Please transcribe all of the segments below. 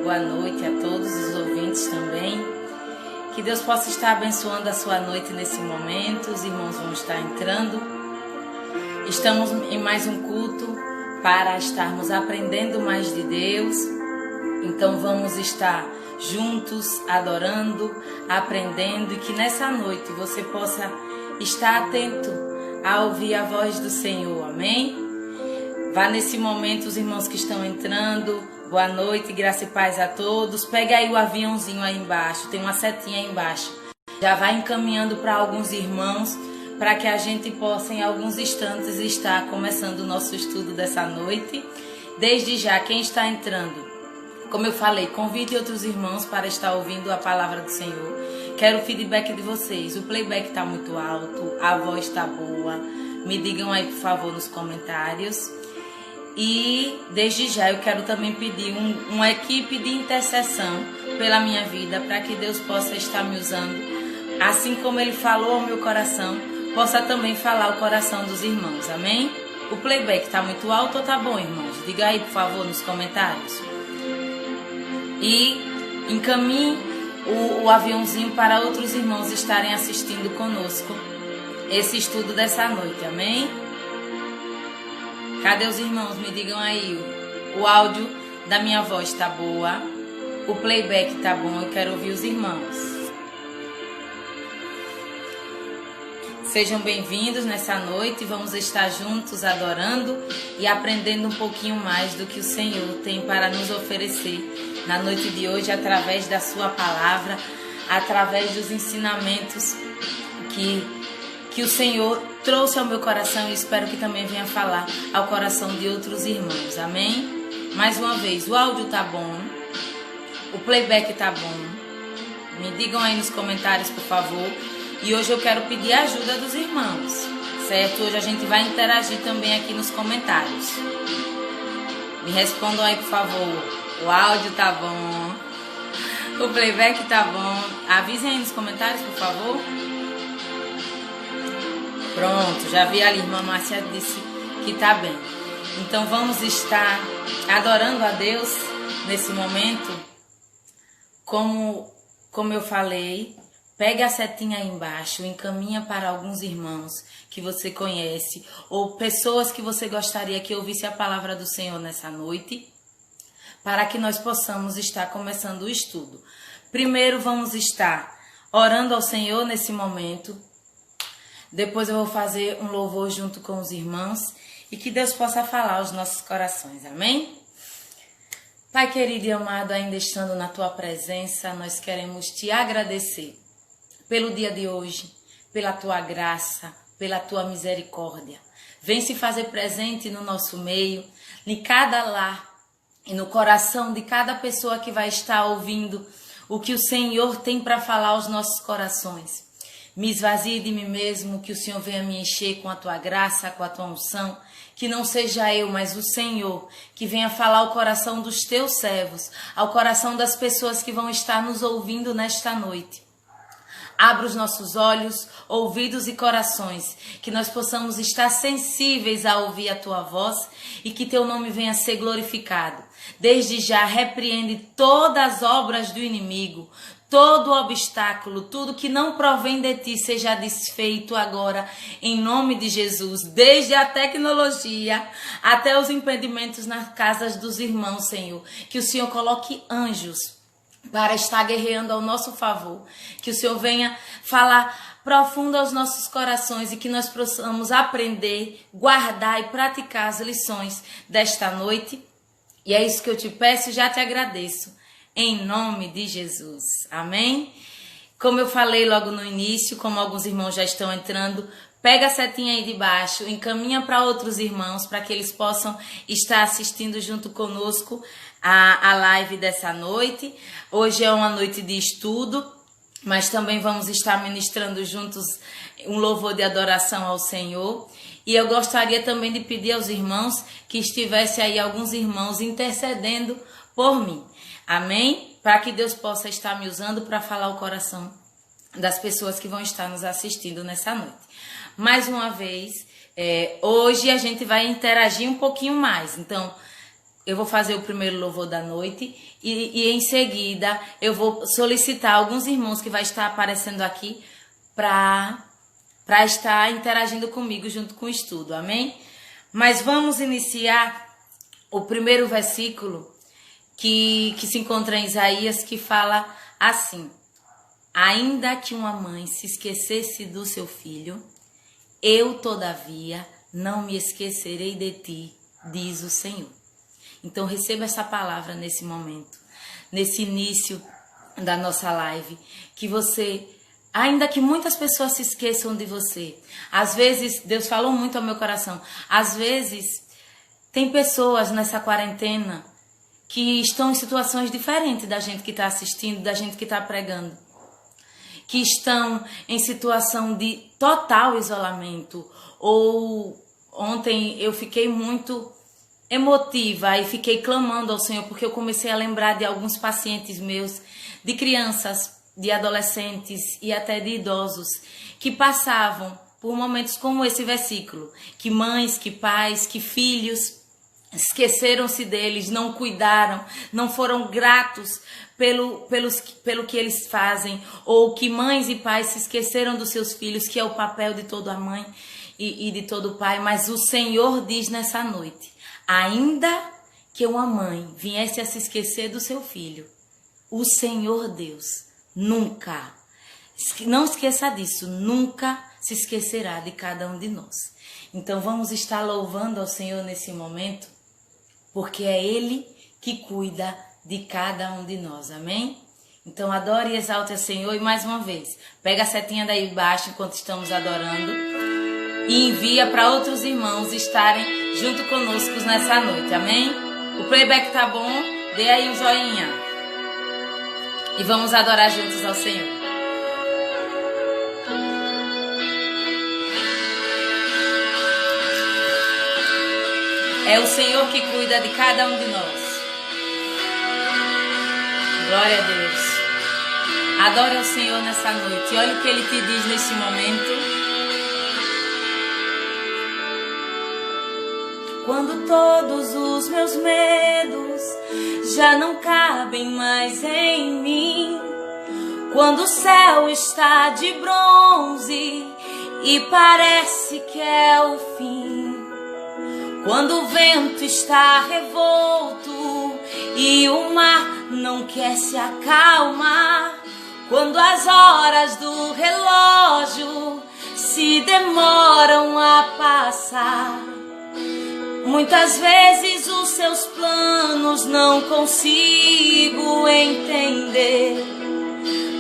boa noite a todos os ouvintes também. Que Deus possa estar abençoando a sua noite nesse momento. Os irmãos vão estar entrando. Estamos em mais um culto para estarmos aprendendo mais de Deus. Então vamos estar juntos, adorando, aprendendo, e que nessa noite você possa estar atento a ouvir a voz do Senhor, amém? Vá nesse momento, os irmãos que estão entrando, boa noite, graça e paz a todos. Pega aí o aviãozinho aí embaixo, tem uma setinha aí embaixo. Já vai encaminhando para alguns irmãos, para que a gente possa em alguns instantes estar começando o nosso estudo dessa noite. Desde já, quem está entrando, como eu falei, convide outros irmãos para estar ouvindo a palavra do Senhor. Quero o feedback de vocês. O playback está muito alto, a voz está boa. Me digam aí, por favor, nos comentários. E desde já eu quero também pedir uma equipe de intercessão pela minha vida, para que Deus possa estar me usando. Assim como Ele falou ao meu coração, possa também falar ao coração dos irmãos, amém? O playback está muito alto ou tá bom, irmãos? Diga aí, por favor, nos comentários. E encaminhe o aviãozinho para outros irmãos estarem assistindo conosco esse estudo dessa noite, amém? Cadê os irmãos? Me digam aí, o áudio da minha voz tá boa, o playback tá bom, eu quero ouvir os irmãos. Sejam bem-vindos nessa noite, vamos estar juntos adorando e aprendendo um pouquinho mais do que o Senhor tem para nos oferecer na noite de hoje, através da sua palavra, através dos ensinamentos que o Senhor trouxe ao meu coração, e espero que também venha falar ao coração de outros irmãos, amém? Mais uma vez, o áudio tá bom, o playback tá bom, me digam aí nos comentários, por favor. E hoje eu quero pedir a ajuda dos irmãos, certo? Hoje a gente vai interagir também aqui nos comentários. Me respondam aí, por favor. O áudio tá bom, o playback tá bom. Avisem aí nos comentários, por favor. Pronto, já vi ali, a irmã Márcia disse que tá bem. Então vamos estar adorando a Deus nesse momento. Como eu falei, pega a setinha aí embaixo, encaminha para alguns irmãos que você conhece, ou pessoas que você gostaria que ouvisse a palavra do Senhor nessa noite, para que nós possamos estar começando o estudo. Primeiro vamos estar orando ao Senhor nesse momento. Depois eu vou fazer um louvor junto com os irmãos, e que Deus possa falar aos nossos corações, amém? Pai querido e amado, ainda estando na Tua presença, nós queremos Te agradecer pelo dia de hoje, pela Tua graça, pela Tua misericórdia. Vem se fazer presente no nosso meio, em cada lar e no coração de cada pessoa que vai estar ouvindo o que o Senhor tem para falar aos nossos corações. Me esvazie de mim mesmo, que o Senhor venha me encher com a Tua graça, com a Tua unção, que não seja eu, mas o Senhor, que venha falar ao coração dos Teus servos, ao coração das pessoas que vão estar nos ouvindo nesta noite. Abra os nossos olhos, ouvidos e corações, que nós possamos estar sensíveis a ouvir a Tua voz e que Teu nome venha ser glorificado. Desde já, repreende todas as obras do inimigo, todo obstáculo, tudo que não provém de Ti seja desfeito agora, em nome de Jesus. Desde a tecnologia até os impedimentos nas casas dos irmãos, Senhor. Que o Senhor coloque anjos para estar guerreando ao nosso favor. Que o Senhor venha falar profundo aos nossos corações e que nós possamos aprender, guardar e praticar as lições desta noite. E é isso que eu te peço e já te agradeço. Em nome de Jesus. Amém? Como eu falei logo no início, como alguns irmãos já estão entrando, pega a setinha aí de baixo, encaminha para outros irmãos, para que eles possam estar assistindo junto conosco a live dessa noite. Hoje é uma noite de estudo, mas também vamos estar ministrando juntos um louvor de adoração ao Senhor. E eu gostaria também de pedir aos irmãos que estivesse aí alguns irmãos intercedendo por mim. Amém? Para que Deus possa estar me usando para falar o coração das pessoas que vão estar nos assistindo nessa noite. Mais uma vez, hoje a gente vai interagir um pouquinho mais. Então, eu vou fazer o primeiro louvor da noite e em seguida eu vou solicitar alguns irmãos que vai estar aparecendo aqui para estar interagindo comigo junto com o estudo, amém? Mas vamos iniciar o primeiro versículo que se encontra em Isaías, que fala assim: ainda que uma mãe se esquecesse do seu filho, eu, todavia, não me esquecerei de ti, diz o Senhor. Então receba essa palavra nesse momento, nesse início da nossa live, que você, ainda que muitas pessoas se esqueçam de você, às vezes, Deus falou muito ao meu coração, às vezes tem pessoas nessa quarentena que estão em situações diferentes da gente que está assistindo, da gente que está pregando, que estão em situação de total isolamento. Ou ontem eu fiquei muito emotiva e fiquei clamando ao Senhor, porque eu comecei a lembrar de alguns pacientes meus, de crianças, de adolescentes e até de idosos, que passavam por momentos como esse versículo, que mães, que pais, que filhos esqueceram-se deles, não cuidaram, não foram gratos pelo que eles fazem, ou que mães e pais se esqueceram dos seus filhos, que é o papel de toda mãe e de todo pai. Mas o Senhor diz nessa noite: ainda que uma mãe viesse a se esquecer do seu filho, o Senhor Deus nunca, não esqueça disso, nunca se esquecerá de cada um de nós. Então vamos estar louvando ao Senhor nesse momento, porque é Ele que cuida de cada um de nós, amém? Então adore e exalte ao Senhor. E mais uma vez, pega a setinha daí embaixo enquanto estamos adorando e envia para outros irmãos estarem junto conosco nessa noite, amém? O playback tá bom? Dê aí um joinha e vamos adorar juntos ao Senhor. É o Senhor que cuida de cada um de nós. Glória a Deus. Adore ao Senhor nessa noite. Olha o que Ele te diz nesse momento. Quando todos os meus medos já não cabem mais em mim, quando o céu está de bronze e parece que é o fim, quando o vento está revolto e o mar não quer se acalmar, quando as horas do relógio se demoram a passar, muitas vezes os seus planos não consigo entender,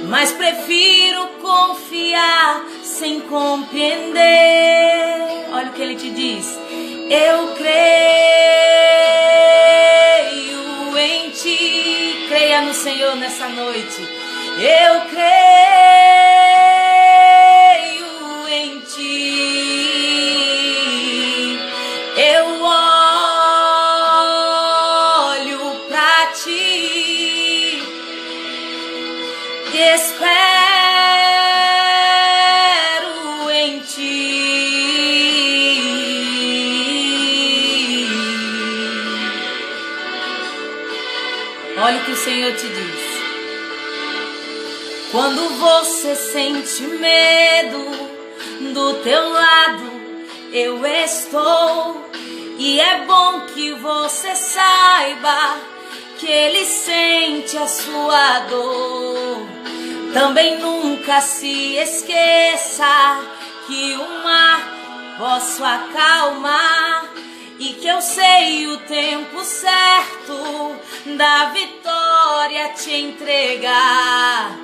mas prefiro confiar sem compreender. Olha o que Ele te diz: eu creio em ti. Creia no Senhor nessa noite. Eu creio em ti. Eu olho pra ti e espero em ti. Olha o que o Senhor te diz. Quando você sente medo, do teu lado eu estou. E é bom que você saiba que Ele sente a sua dor. Também nunca se esqueça que o mar posso acalmar e que eu sei o tempo certo da vitória te entregar.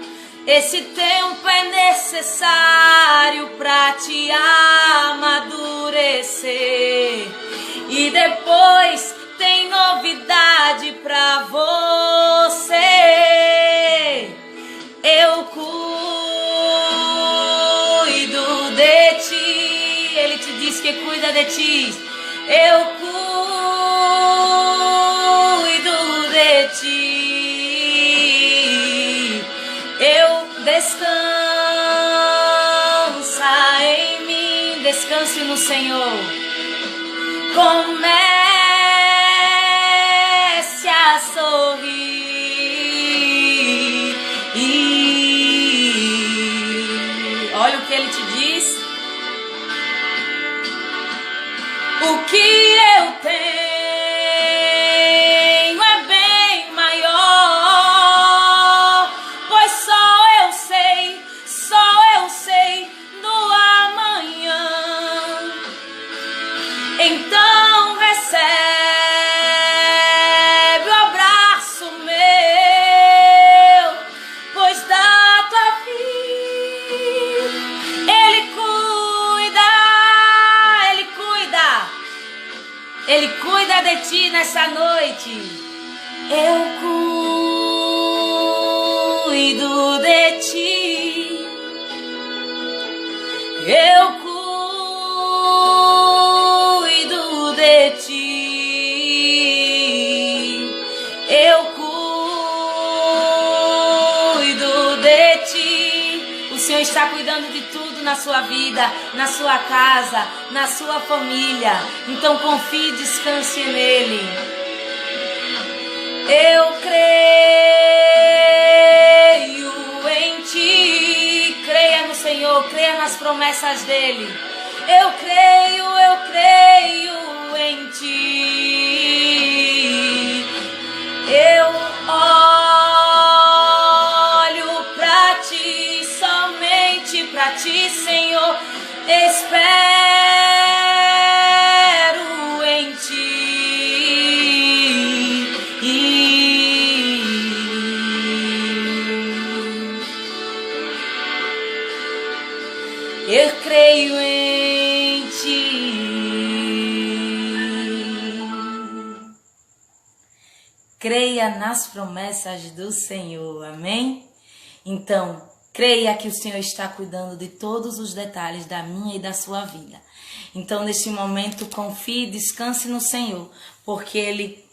Esse tempo é necessário pra te amadurecer. E depois tem novidade pra você. Eu cuido de ti. Ele te diz que cuida de ti. Eu cuido de ti. Eu descansa em mim. Descanse no Senhor. Comece cuido de ti. Eu cuido de ti. Eu cuido de ti. O Senhor está cuidando de tudo na sua vida, na sua casa, na sua família. Então confie e descanse nele. Eu creio em ti. Creia no Senhor, creia nas promessas dele. Eu creio em ti. Eu olho pra ti, somente pra ti, Senhor. Espero em ti. Eu creio em ti. Creia nas promessas do Senhor, amém? Então, creia que o Senhor está cuidando de todos os detalhes da minha e da sua vida. Então, neste momento, confie e descanse no Senhor, porque Ele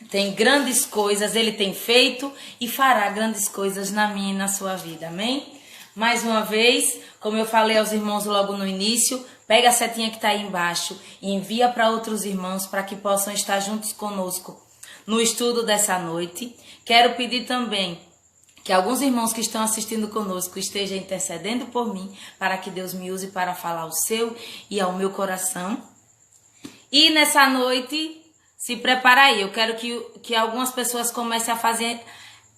tem grandes coisas, Ele tem feito e fará grandes coisas na minha e na sua vida, amém? Mais uma vez, como eu falei aos irmãos logo no início, pega a setinha que está aí embaixo e envia para outros irmãos para que possam estar juntos conosco no estudo dessa noite. Quero pedir também que alguns irmãos que estão assistindo conosco estejam intercedendo por mim, para que Deus me use para falar ao seu e ao meu coração. E nessa noite, se prepara aí, eu quero que algumas pessoas comecem a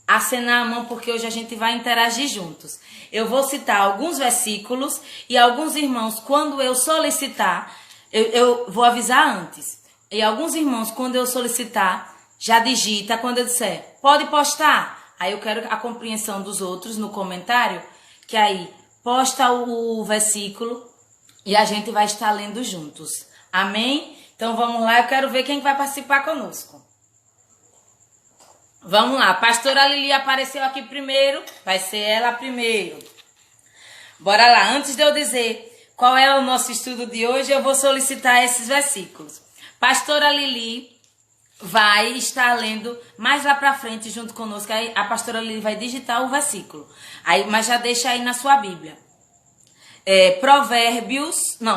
acenar a mão, porque hoje a gente vai interagir juntos. Eu vou citar alguns versículos e alguns irmãos, quando eu solicitar, eu vou avisar antes. E alguns irmãos, quando eu solicitar, já digita, quando eu disser, pode postar. Aí eu quero a compreensão dos outros no comentário, que aí posta o versículo e a gente vai estar lendo juntos. Amém? Então vamos lá, eu quero ver quem vai participar conosco. Vamos lá, a pastora Lili apareceu aqui primeiro, vai ser ela primeiro. Bora lá, antes de eu dizer qual é o nosso estudo de hoje, eu vou solicitar esses versículos. Pastora Lili vai estar lendo mais lá pra frente junto conosco, aí a pastora Lili vai digitar o versículo, aí, mas já deixa aí na sua Bíblia.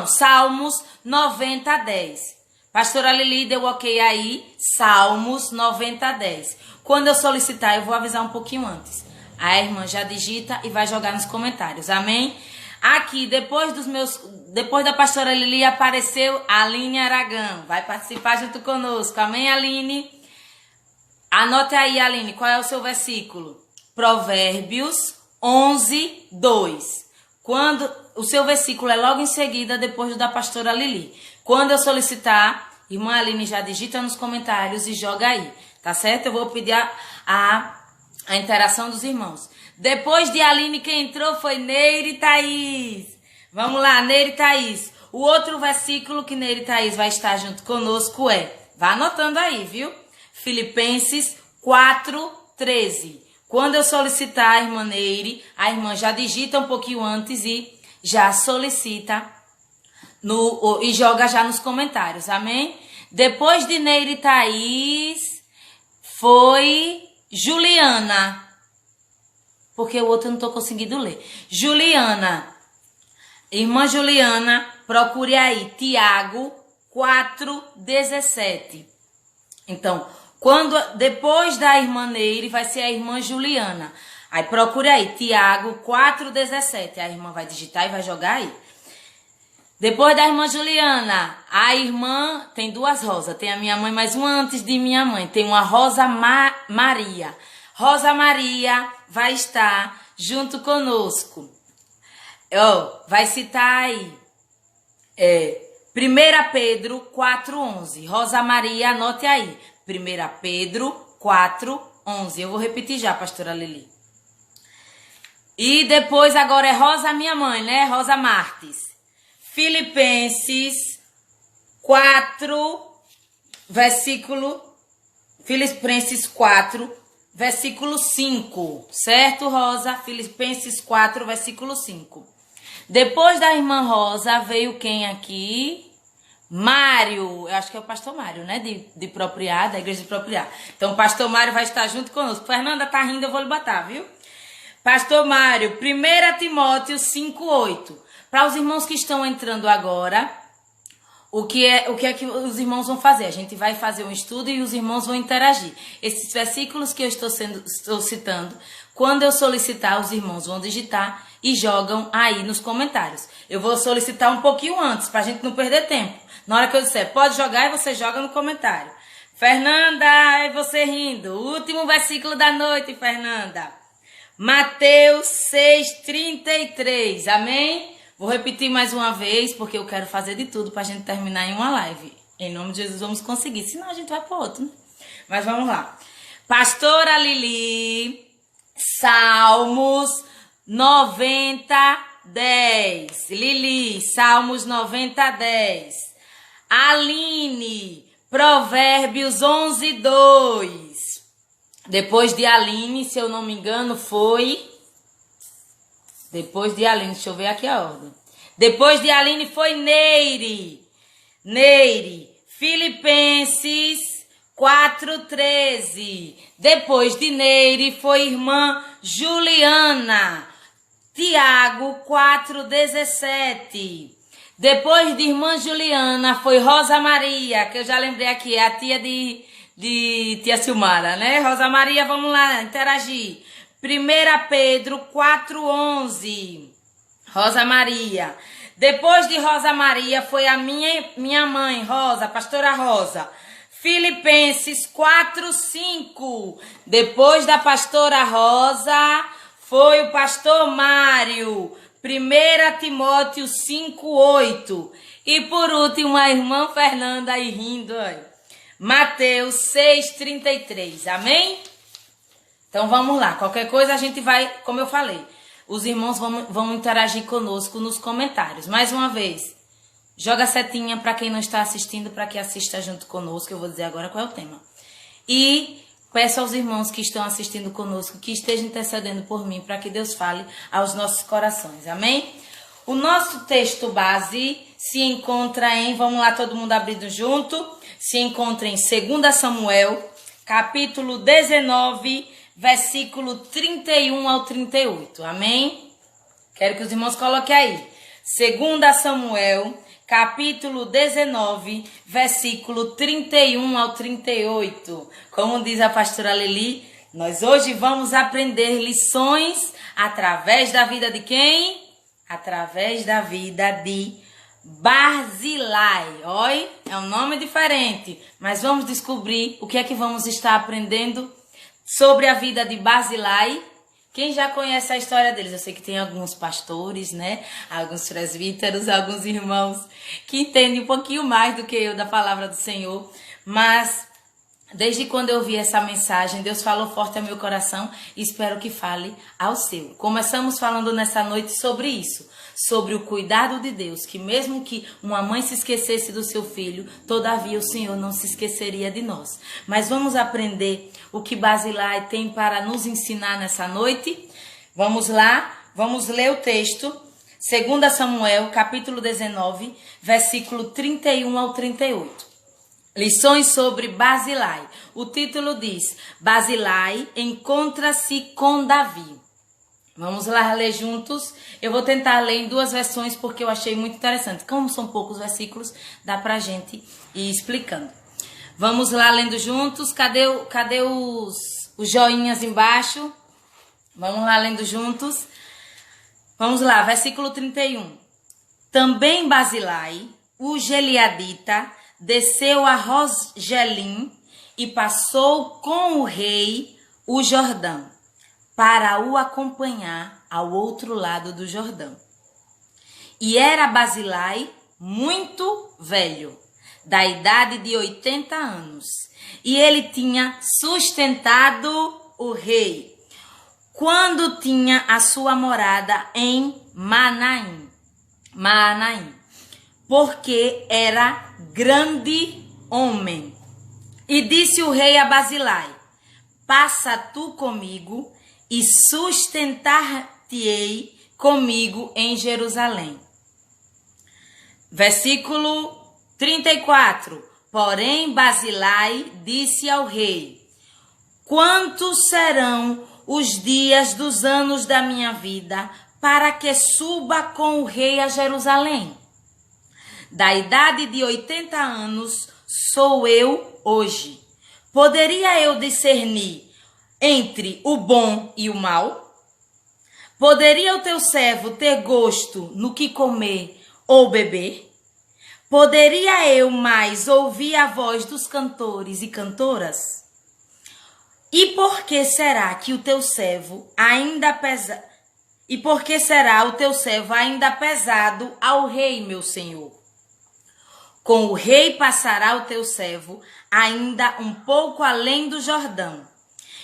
Salmos 90:10. Pastora Lili deu ok aí, Salmos 90:10. Quando eu solicitar, eu vou avisar um pouquinho antes. A irmã já digita e vai jogar nos comentários, amém? Aqui, depois da pastora Lili, apareceu a Aline Aragão. Vai participar junto conosco, amém, Aline? Anote aí, Aline, qual é o seu versículo? Provérbios 11:2. Quando o seu versículo é logo em seguida, depois do da pastora Lili. Quando eu solicitar, irmã Aline já digita nos comentários e joga aí, tá certo? Eu vou pedir a interação dos irmãos. Depois de Aline, quem entrou foi Neire e Thaís. Vamos lá, Neire e Thaís. O outro versículo que Neire e Thaís vai estar junto conosco vá anotando aí, viu? Filipenses 4:13. Quando eu solicitar a irmã Neire, a irmã já digita um pouquinho antes e já solicita e joga já nos comentários, amém? Depois de Neire e Thaís, foi Juliana. Porque o outro eu não estou conseguindo ler. Juliana. Irmã Juliana, procure aí. Tiago 4:17. Então, depois da irmã Neire, vai ser a irmã Juliana. Aí procure aí. Tiago 4:17. A irmã vai digitar e vai jogar aí. Depois da irmã Juliana, a irmã tem duas rosas. Tem a minha mãe, mais uma antes de minha mãe. Tem uma Rosa Maria. Rosa Maria vai estar junto conosco. Vai citar aí. 1 Pedro 4:11. Rosa Maria, anote aí. 1 Pedro 4:11. Eu vou repetir já, pastora Lili. E depois agora é Rosa, minha mãe, né? Rosa Martes. Filipenses 4, versículo... Filipenses 4, versículo 5, certo, Rosa? Filipenses 4, versículo 5. Depois da irmã Rosa, veio quem aqui? Mário, eu acho que é o pastor Mário, né? De Propriá, da igreja de Propriá. Então, o pastor Mário vai estar junto conosco. Fernanda tá rindo, eu vou lhe botar, viu? Pastor Mário, 1 Timóteo 5:8. Para os irmãos que estão entrando agora, o que é que os irmãos vão fazer? A gente vai fazer um estudo e os irmãos vão interagir. Esses versículos que eu estou citando, quando eu solicitar, os irmãos vão digitar e jogam aí nos comentários. Eu vou solicitar um pouquinho antes, para a gente não perder tempo. Na hora que eu disser, pode jogar, e você joga no comentário. Fernanda, é você rindo. Último versículo da noite, Fernanda. Mateus 6:33. Amém? Vou repetir mais uma vez, porque eu quero fazer de tudo para a gente terminar em uma live. Em nome de Jesus, vamos conseguir. Senão a gente vai para outro, né? Mas vamos lá. Pastora Lili, Salmos 90:10. Lili, Salmos 90:10. Aline, Provérbios 11:2. Depois de Aline, se eu não me engano, foi... Depois de Aline, deixa eu ver aqui a ordem. Depois de Aline foi Neire. Neire, Filipenses 4:13. Depois de Neire foi irmã Juliana. Tiago 4:17. Depois de irmã Juliana foi Rosa Maria, que eu já lembrei aqui, é a tia de tia Silmara, né? Rosa Maria, vamos lá, interagir. 1 Pedro 4:11. Rosa Maria. Depois de Rosa Maria foi a minha mãe, Rosa, pastora Rosa. Filipenses 4:5. Depois da pastora Rosa foi o pastor Mário. 1 Timóteo 5:8. E por último, a irmã Fernanda aí rindo, aí. Mateus 6:33. Amém? Então vamos lá. Qualquer coisa a gente vai, como eu falei, os irmãos vão interagir conosco nos comentários. Mais uma vez, joga a setinha para quem não está assistindo, para que assista junto conosco. Eu vou dizer agora qual é o tema. E peço aos irmãos que estão assistindo conosco que estejam intercedendo por mim, para que Deus fale aos nossos corações. Amém? O nosso texto base se encontra em, vamos lá todo mundo abrindo junto, se encontra em 2 Samuel, capítulo 19, versículo 31 ao 38. Amém? Quero que os irmãos coloquem aí. 2 Samuel, capítulo 19, versículo 31 ao 38. Como diz a pastora Lili, nós hoje vamos aprender lições através da vida de quem? Através da vida de Barzilai. Oi, é um nome diferente, mas vamos descobrir o que é que vamos estar aprendendo sobre a vida de Barzilai. Quem já conhece a história deles? Eu sei que tem alguns pastores, né? Alguns presbíteros, alguns irmãos que entendem um pouquinho mais do que eu da palavra do Senhor. Mas desde quando eu vi essa mensagem, Deus falou forte ao meu coração e espero que fale ao seu. Começamos falando nessa noite sobre isso. Sobre o cuidado de Deus, que mesmo que uma mãe se esquecesse do seu filho, todavia o Senhor não se esqueceria de nós. Mas vamos aprender o que Barzilai tem para nos ensinar nessa noite? Vamos lá, vamos ler o texto. 2 Samuel, capítulo 19, versículo 31 ao 38. Lições sobre Barzilai. O título diz, Barzilai encontra-se com Davi. Vamos lá ler juntos. Eu vou tentar ler em duas versões porque eu achei muito interessante. Como são poucos versículos, dá pra gente ir explicando. Vamos lá lendo juntos. Cadê os joinhas embaixo? Vamos lá lendo juntos. Vamos lá, versículo 31. Também Barzilai, o Gileadita, desceu a Rosgelim e passou com o rei o Jordão, para o acompanhar ao outro lado do Jordão. E era Barzilai muito velho, da idade de 80 anos, e ele tinha sustentado o rei, quando tinha a sua morada em Manaim, porque era grande homem. E disse o rei a Barzilai, passa tu comigo e sustentar-te-ei comigo em Jerusalém. Versículo 34. Porém, Basilai disse ao rei: quantos serão os dias dos anos da minha vida para que suba com o rei a Jerusalém? Da idade de 80 anos sou eu hoje. Poderia eu discernir entre o bom e o mal? Poderia o teu servo ter gosto no que comer ou beber? Poderia eu mais ouvir a voz dos cantores e cantoras? E por que será que o teu servo ainda pesa? E por que será o teu servo ainda pesado ao rei, meu senhor? Com o rei passará o teu servo ainda um pouco além do Jordão.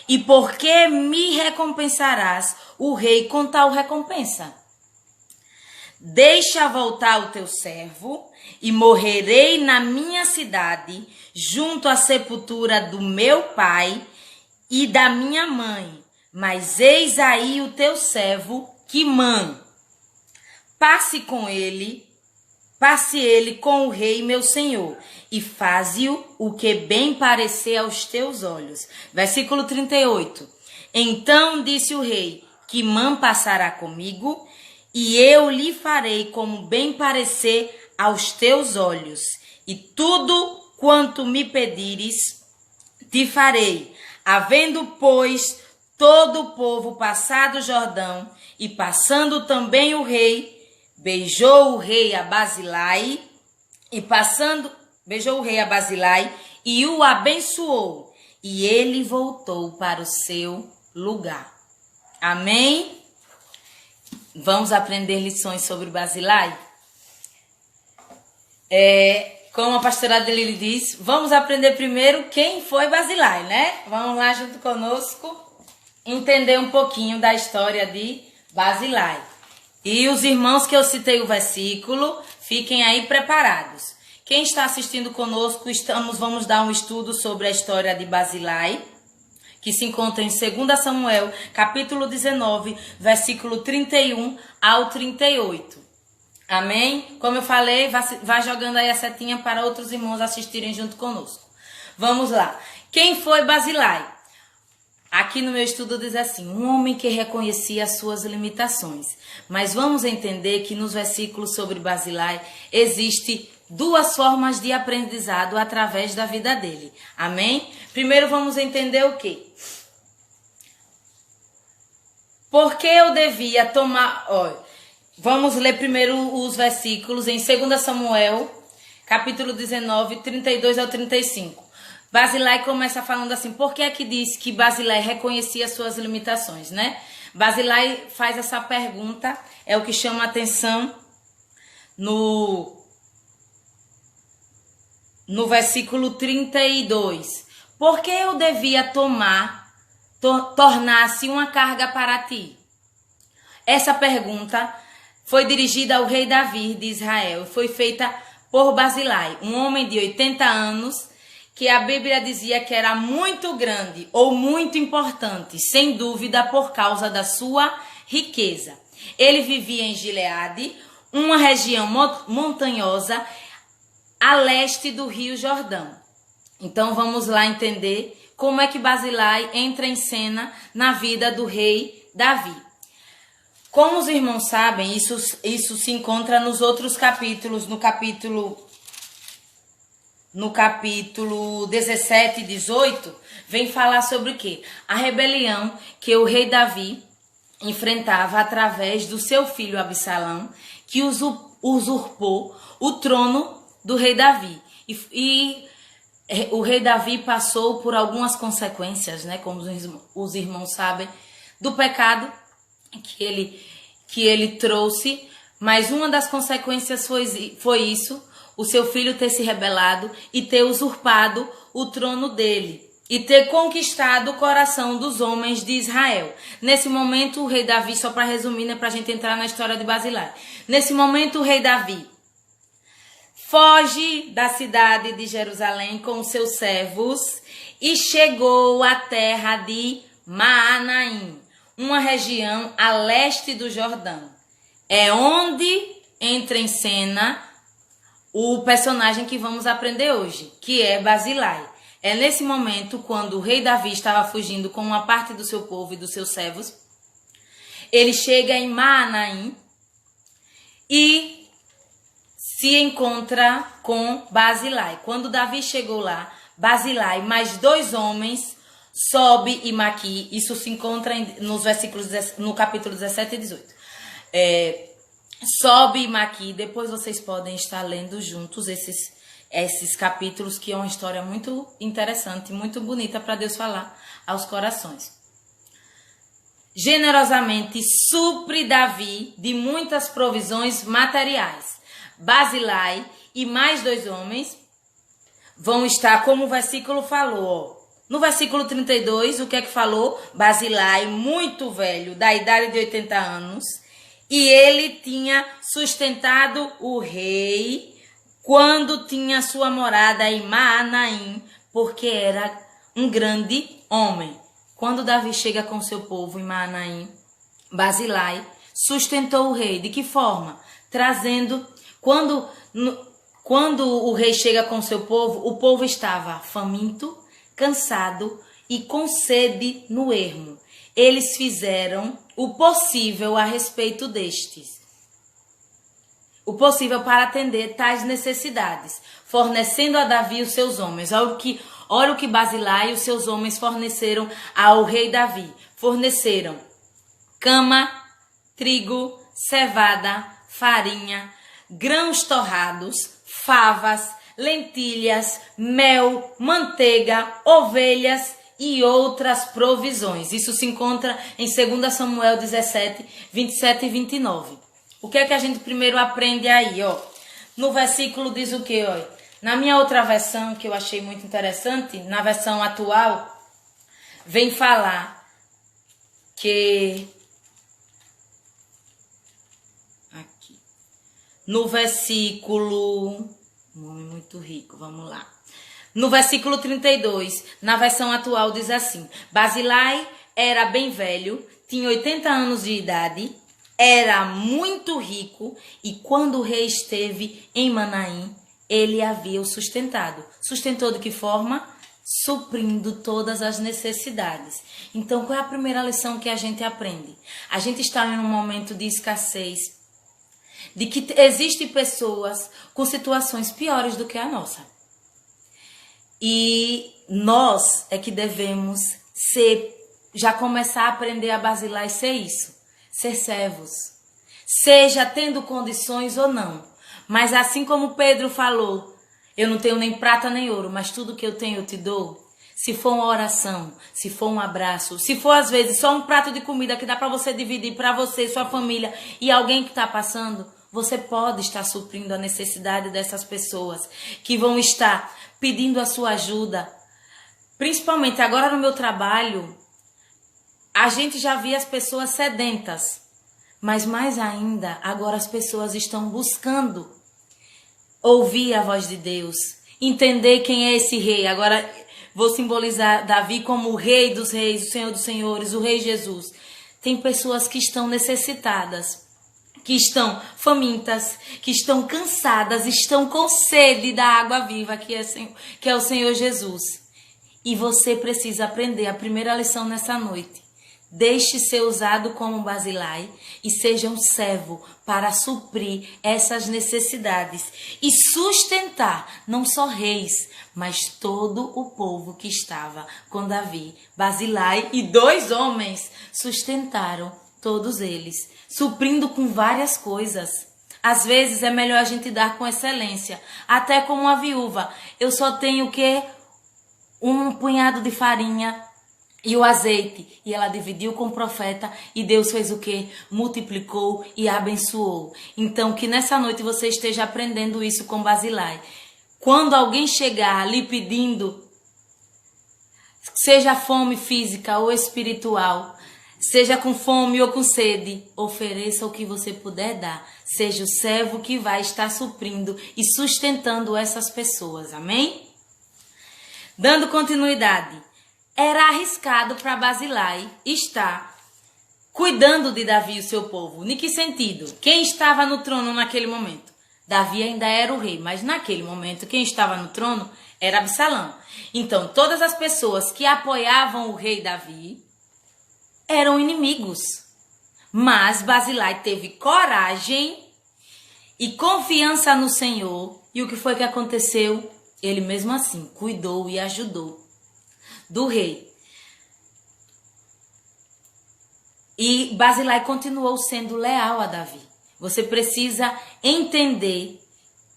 E por que me recompensarás o rei com tal recompensa? Deixa voltar o teu servo, e morrerei na minha cidade, junto à sepultura do meu pai e da minha mãe. Mas eis aí o teu servo, Quimã. Passe ele com o rei, meu senhor, e faze-o o que bem parecer aos teus olhos. Versículo 38. Então disse o rei: Quimã passará comigo, e eu lhe farei como bem parecer aos teus olhos, e tudo quanto me pedires te farei. Havendo, pois, todo o povo passado o Jordão, e passando também o rei, beijou o rei a Basilai, e o abençoou, e ele voltou para o seu lugar. Amém? Vamos aprender lições sobre Basilai? Como a pastora Adelile diz, vamos aprender primeiro quem foi Basilai, né? Vamos lá junto conosco entender um pouquinho da história de Basilai. E os irmãos que eu citei o versículo, fiquem aí preparados. Quem está assistindo conosco, vamos dar um estudo sobre a história de Basilai, que se encontra em 2 Samuel, capítulo 19, versículo 31 ao 38. Amém? Como eu falei, vai jogando aí a setinha para outros irmãos assistirem junto conosco. Vamos lá. Quem foi Basilai? Aqui no meu estudo diz assim: um homem que reconhecia as suas limitações. Mas vamos entender que nos versículos sobre Basilai existe duas formas de aprendizado através da vida dele. Amém? Primeiro vamos entender o quê? Por que eu devia tomar... Vamos ler primeiro os versículos em 2 Samuel, capítulo 19, 32 ao 35. Basilai começa falando assim: por que é que diz que Basilai reconhecia suas limitações, né? Basilai faz essa pergunta, é o que chama a atenção no versículo 32. Por que eu devia tornar-se uma carga para ti? Essa pergunta foi dirigida ao rei Davi de Israel. Foi feita por Basilai, um homem de 80 anos, que a Bíblia dizia que era muito grande ou muito importante, sem dúvida por causa da sua riqueza. Ele vivia em Gileade, uma região montanhosa a leste do Rio Jordão. Então vamos lá entender como é que Basilai entra em cena na vida do rei Davi. Como os irmãos sabem, isso se encontra nos outros capítulos, no capítulo 17 e 18, vem falar sobre o quê? A rebelião que o rei Davi enfrentava através do seu filho Absalão, que usurpou o trono do rei Davi. E o rei Davi passou por algumas consequências, né, como os irmãos sabem, do pecado que ele trouxe, mas uma das consequências foi isso, o seu filho ter se rebelado e ter usurpado o trono dele e ter conquistado o coração dos homens de Israel. Nesse momento o rei Davi, só para resumir, né, para a gente entrar na história de Basilai. Nesse momento o rei Davi foge da cidade de Jerusalém com os seus servos e chegou à terra de Maanaim, uma região a leste do Jordão. É onde entra em cena o personagem que vamos aprender hoje, que é Barzilai. É nesse momento, quando o rei Davi estava fugindo com uma parte do seu povo e dos seus servos, ele chega em Maanaim e se encontra com Barzilai. Quando Davi chegou lá, Barzilai mais 2 homens, Sobe e Maqui, isso se encontra nos versículos, no capítulo 17 e 18. Sobe e Maqui, depois vocês podem estar lendo juntos esses capítulos, que é uma história muito interessante, muito bonita para Deus falar aos corações. Generosamente supre Davi de muitas provisões materiais. Barzilai e mais 2 homens vão estar, como o versículo falou, ó. No versículo 32, o que é que falou? Barzilai, muito velho, da idade de 80 anos, e ele tinha sustentado o rei quando tinha sua morada em Maanaim, porque era um grande homem. Quando Davi chega com seu povo em Maanaim, Barzilai sustentou o rei. De que forma? Trazendo, quando o rei chega com seu povo, o povo estava faminto, cansado e com sede no ermo. Eles fizeram o possível a respeito destes. O possível para atender tais necessidades, fornecendo a Davi os seus homens. Olha o que Barzilai e os seus homens forneceram ao rei Davi. Forneceram cama, trigo, cevada, farinha, grãos torrados, favas, lentilhas, mel, manteiga, ovelhas e outras provisões. Isso se encontra em 2 Samuel 17, 27 e 29. O que é que a gente primeiro aprende aí, ó? No versículo diz o quê, ó? Na minha outra versão, que eu achei muito interessante, na versão atual, vem falar que... Aqui. No versículo... Um homem muito rico, vamos lá. No versículo 32, na versão atual, diz assim: Barzilai era bem velho, tinha 80 anos de idade, era muito rico, e quando o rei esteve em Maanaim, ele havia o sustentado. Sustentou de que forma? Suprindo todas as necessidades. Então, qual é a primeira lição que a gente aprende? A gente está em um momento de escassez, de que existem pessoas com situações piores do que a nossa. E nós é que devemos já começar a aprender a Barzilai ser isso, ser servos. Seja tendo condições ou não. Mas assim como Pedro falou, eu não tenho nem prata nem ouro, mas tudo que eu tenho eu te dou. Se for uma oração, se for um abraço, se for às vezes só um prato de comida que dá para você dividir para você, sua família e alguém que está passando, você pode estar suprindo a necessidade dessas pessoas que vão estar pedindo a sua ajuda. Principalmente agora no meu trabalho, a gente já via as pessoas sedentas, mas mais ainda, agora as pessoas estão buscando ouvir a voz de Deus, entender quem é esse rei. Agora vou simbolizar Davi como o rei dos reis, o Senhor dos senhores, o rei Jesus. Tem pessoas que estão necessitadas, que estão famintas, que estão cansadas, estão com sede da água viva, que é o Senhor Jesus. E você precisa aprender a primeira lição nessa noite. Deixe ser usado como Barzilai e seja um servo para suprir essas necessidades e sustentar não só reis, mas todo o povo que estava com Davi. Barzilai e 2 homens sustentaram todos eles, suprindo com várias coisas. Às vezes é melhor a gente dar com excelência, até como a viúva. Eu só tenho o quê? Um punhado de farinha e o azeite, e ela dividiu com o profeta, e Deus fez o quê? Multiplicou e abençoou. Então, que nessa noite você esteja aprendendo isso com Barzilai. Quando alguém chegar lhe pedindo, seja fome física ou espiritual, seja com fome ou com sede, ofereça o que você puder dar. Seja o servo que vai estar suprindo e sustentando essas pessoas. Amém? Dando continuidade, era arriscado para Barzilai estar cuidando de Davi e o seu povo. Em que sentido? Quem estava no trono naquele momento? Davi ainda era o rei, mas naquele momento quem estava no trono era Absalão. Então, todas as pessoas que apoiavam o rei Davi eram inimigos. Mas Barzilai teve coragem e confiança no Senhor. E o que foi que aconteceu? Ele mesmo assim cuidou e ajudou do rei. E Barzilai continuou sendo leal a Davi. Você precisa entender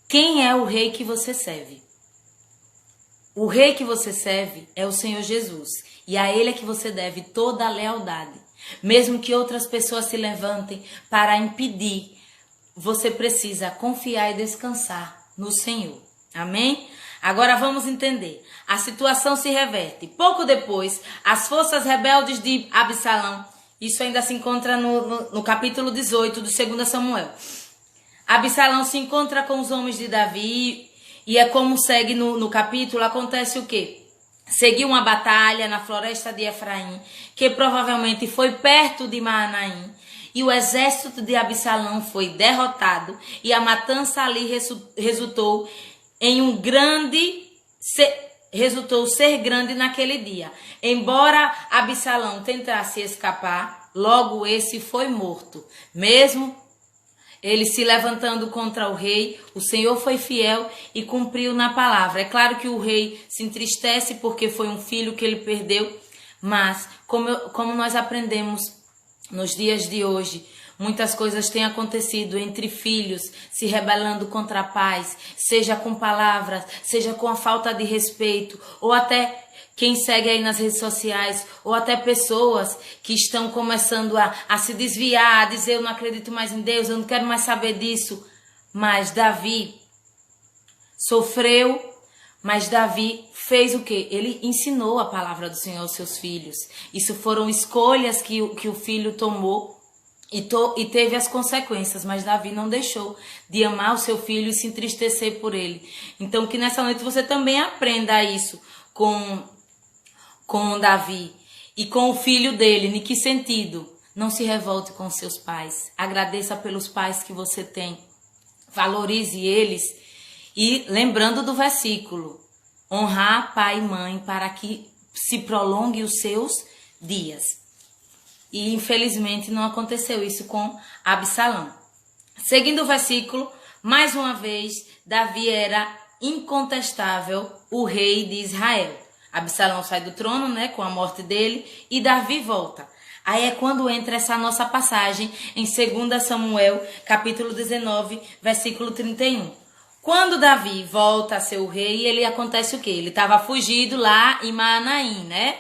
quem é o rei que você serve. O rei que você serve é o Senhor Jesus. E a ele é que você deve toda a lealdade. Mesmo que outras pessoas se levantem para impedir, você precisa confiar e descansar no Senhor. Amém? Agora vamos entender. A situação se reverte. Pouco depois, as forças rebeldes de Absalão, isso ainda se encontra no capítulo 18 do 2 Samuel. Absalão se encontra com os homens de Davi e é como segue no capítulo, acontece o quê? Seguiu uma batalha na floresta de Efraim, que provavelmente foi perto de Maanaim, e o exército de Absalão foi derrotado, e a matança ali resultou ser grande naquele dia. Embora Absalão tentasse escapar, logo esse foi morto. Mesmo ele se levantando contra o rei, o Senhor foi fiel e cumpriu na palavra. É claro que o rei se entristece porque foi um filho que ele perdeu, mas como nós aprendemos nos dias de hoje, muitas coisas têm acontecido entre filhos se rebelando contra pais, seja com palavras, seja com a falta de respeito, ou até quem segue aí nas redes sociais, ou até pessoas que estão começando a se desviar, a dizer eu não acredito mais em Deus, eu não quero mais saber disso. Mas Davi sofreu, mas Davi fez o quê? Ele ensinou a palavra do Senhor aos seus filhos. Isso foram escolhas que o filho tomou e teve as consequências, mas Davi não deixou de amar o seu filho e se entristecer por ele. Então que nessa noite você também aprenda isso com Davi e com o filho dele. Em que sentido? Não se revolte com seus pais. Agradeça pelos pais que você tem. Valorize eles. E lembrando do versículo, honrar pai e mãe para que se prolongue os seus dias. E infelizmente não aconteceu isso com Absalão. Seguindo o versículo, mais uma vez, Davi era incontestável o rei de Israel. Absalão sai do trono, né, com a morte dele, e Davi volta. Aí é quando entra essa nossa passagem em 2 Samuel, capítulo 19, versículo 31. Quando Davi volta a ser o rei, ele acontece o quê? Ele estava fugido lá em Maanaim, né?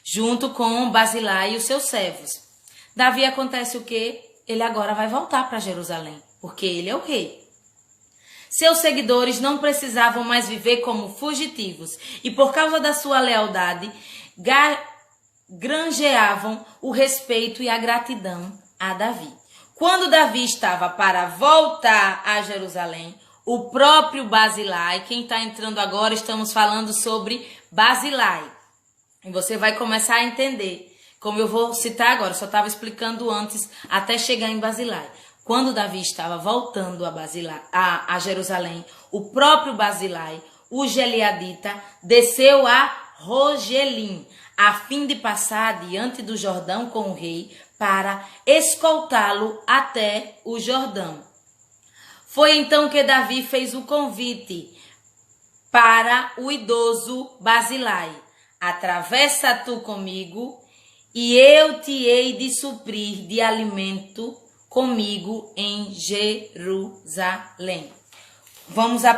Junto com Barzilai e os seus servos. Davi acontece o quê? Ele agora vai voltar para Jerusalém, porque ele é o rei. Seus seguidores não precisavam mais viver como fugitivos e por causa da sua lealdade, granjeavam o respeito e a gratidão a Davi. Quando Davi estava para voltar a Jerusalém, o próprio Barzilai, quem está entrando agora, estamos falando sobre Barzilai. E você vai começar a entender, como eu vou citar agora, só estava explicando antes até chegar em Barzilai. Quando Davi estava voltando a Jerusalém, o próprio Barzilai, o Gileadita, desceu a Rogelim, a fim de passar diante do Jordão com o rei para escoltá-lo até o Jordão. Foi então que Davi fez o convite para o idoso Barzilai. Atravessa tu comigo e eu te hei de suprir de alimento comigo em Jerusalém. Vamos à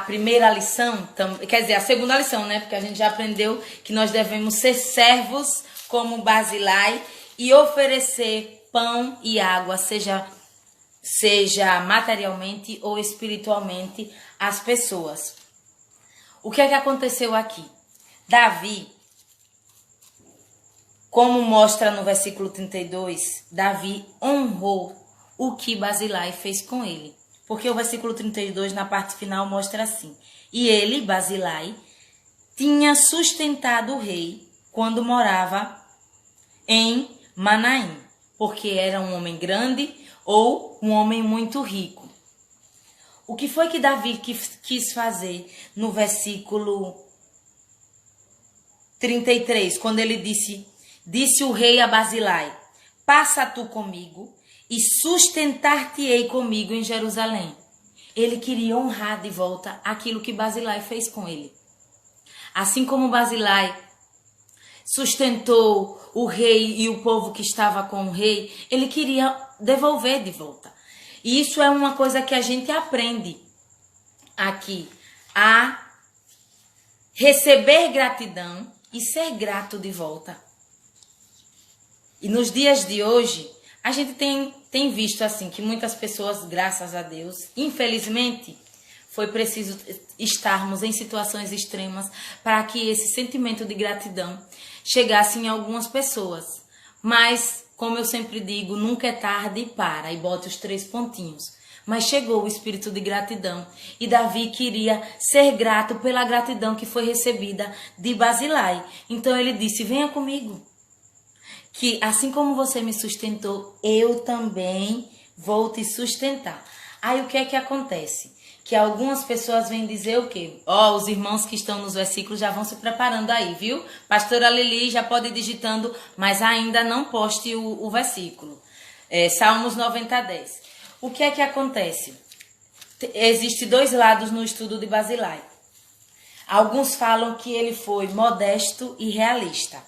primeira lição, quer dizer, a segunda lição, né? Porque a gente já aprendeu que nós devemos ser servos como Barzilai e oferecer pão e água, seja materialmente ou espiritualmente, às pessoas. O que é que aconteceu aqui? Davi, como mostra no versículo 32, Davi honrou o que Barzilai fez com ele. Porque o versículo 32, na parte final, mostra assim: e ele, Barzilai, tinha sustentado o rei quando morava em Manaim, porque era um homem grande ou um homem muito rico. O que foi que Davi quis fazer no versículo 33, quando ele disse o rei a Barzilai: passa tu comigo e sustentar-te-ei comigo em Jerusalém. Ele queria honrar de volta aquilo que Barzilai fez com ele. Assim como Barzilai sustentou o rei e o povo que estava com o rei, ele queria devolver de volta. E isso é uma coisa que a gente aprende aqui, a receber gratidão e ser grato de volta. E nos dias de hoje, a gente tem visto assim que muitas pessoas, graças a Deus, infelizmente, foi preciso estarmos em situações extremas para que esse sentimento de gratidão chegasse em algumas pessoas. Mas, como eu sempre digo, nunca é tarde para, e bota os 3 pontinhos. Mas chegou o espírito de gratidão e Davi queria ser grato pela gratidão que foi recebida de Barzilai. Então ele disse: venha comigo, que assim como você me sustentou, eu também vou te sustentar. Aí o que é que acontece? Que algumas pessoas vêm dizer o quê? Os irmãos que estão nos versículos já vão se preparando aí, viu? Pastora Lili já pode ir digitando, mas ainda não poste o versículo. Salmos 90:10. O que é que acontece? Existem 2 lados no estudo de Barzilai. Alguns falam que ele foi modesto e realista.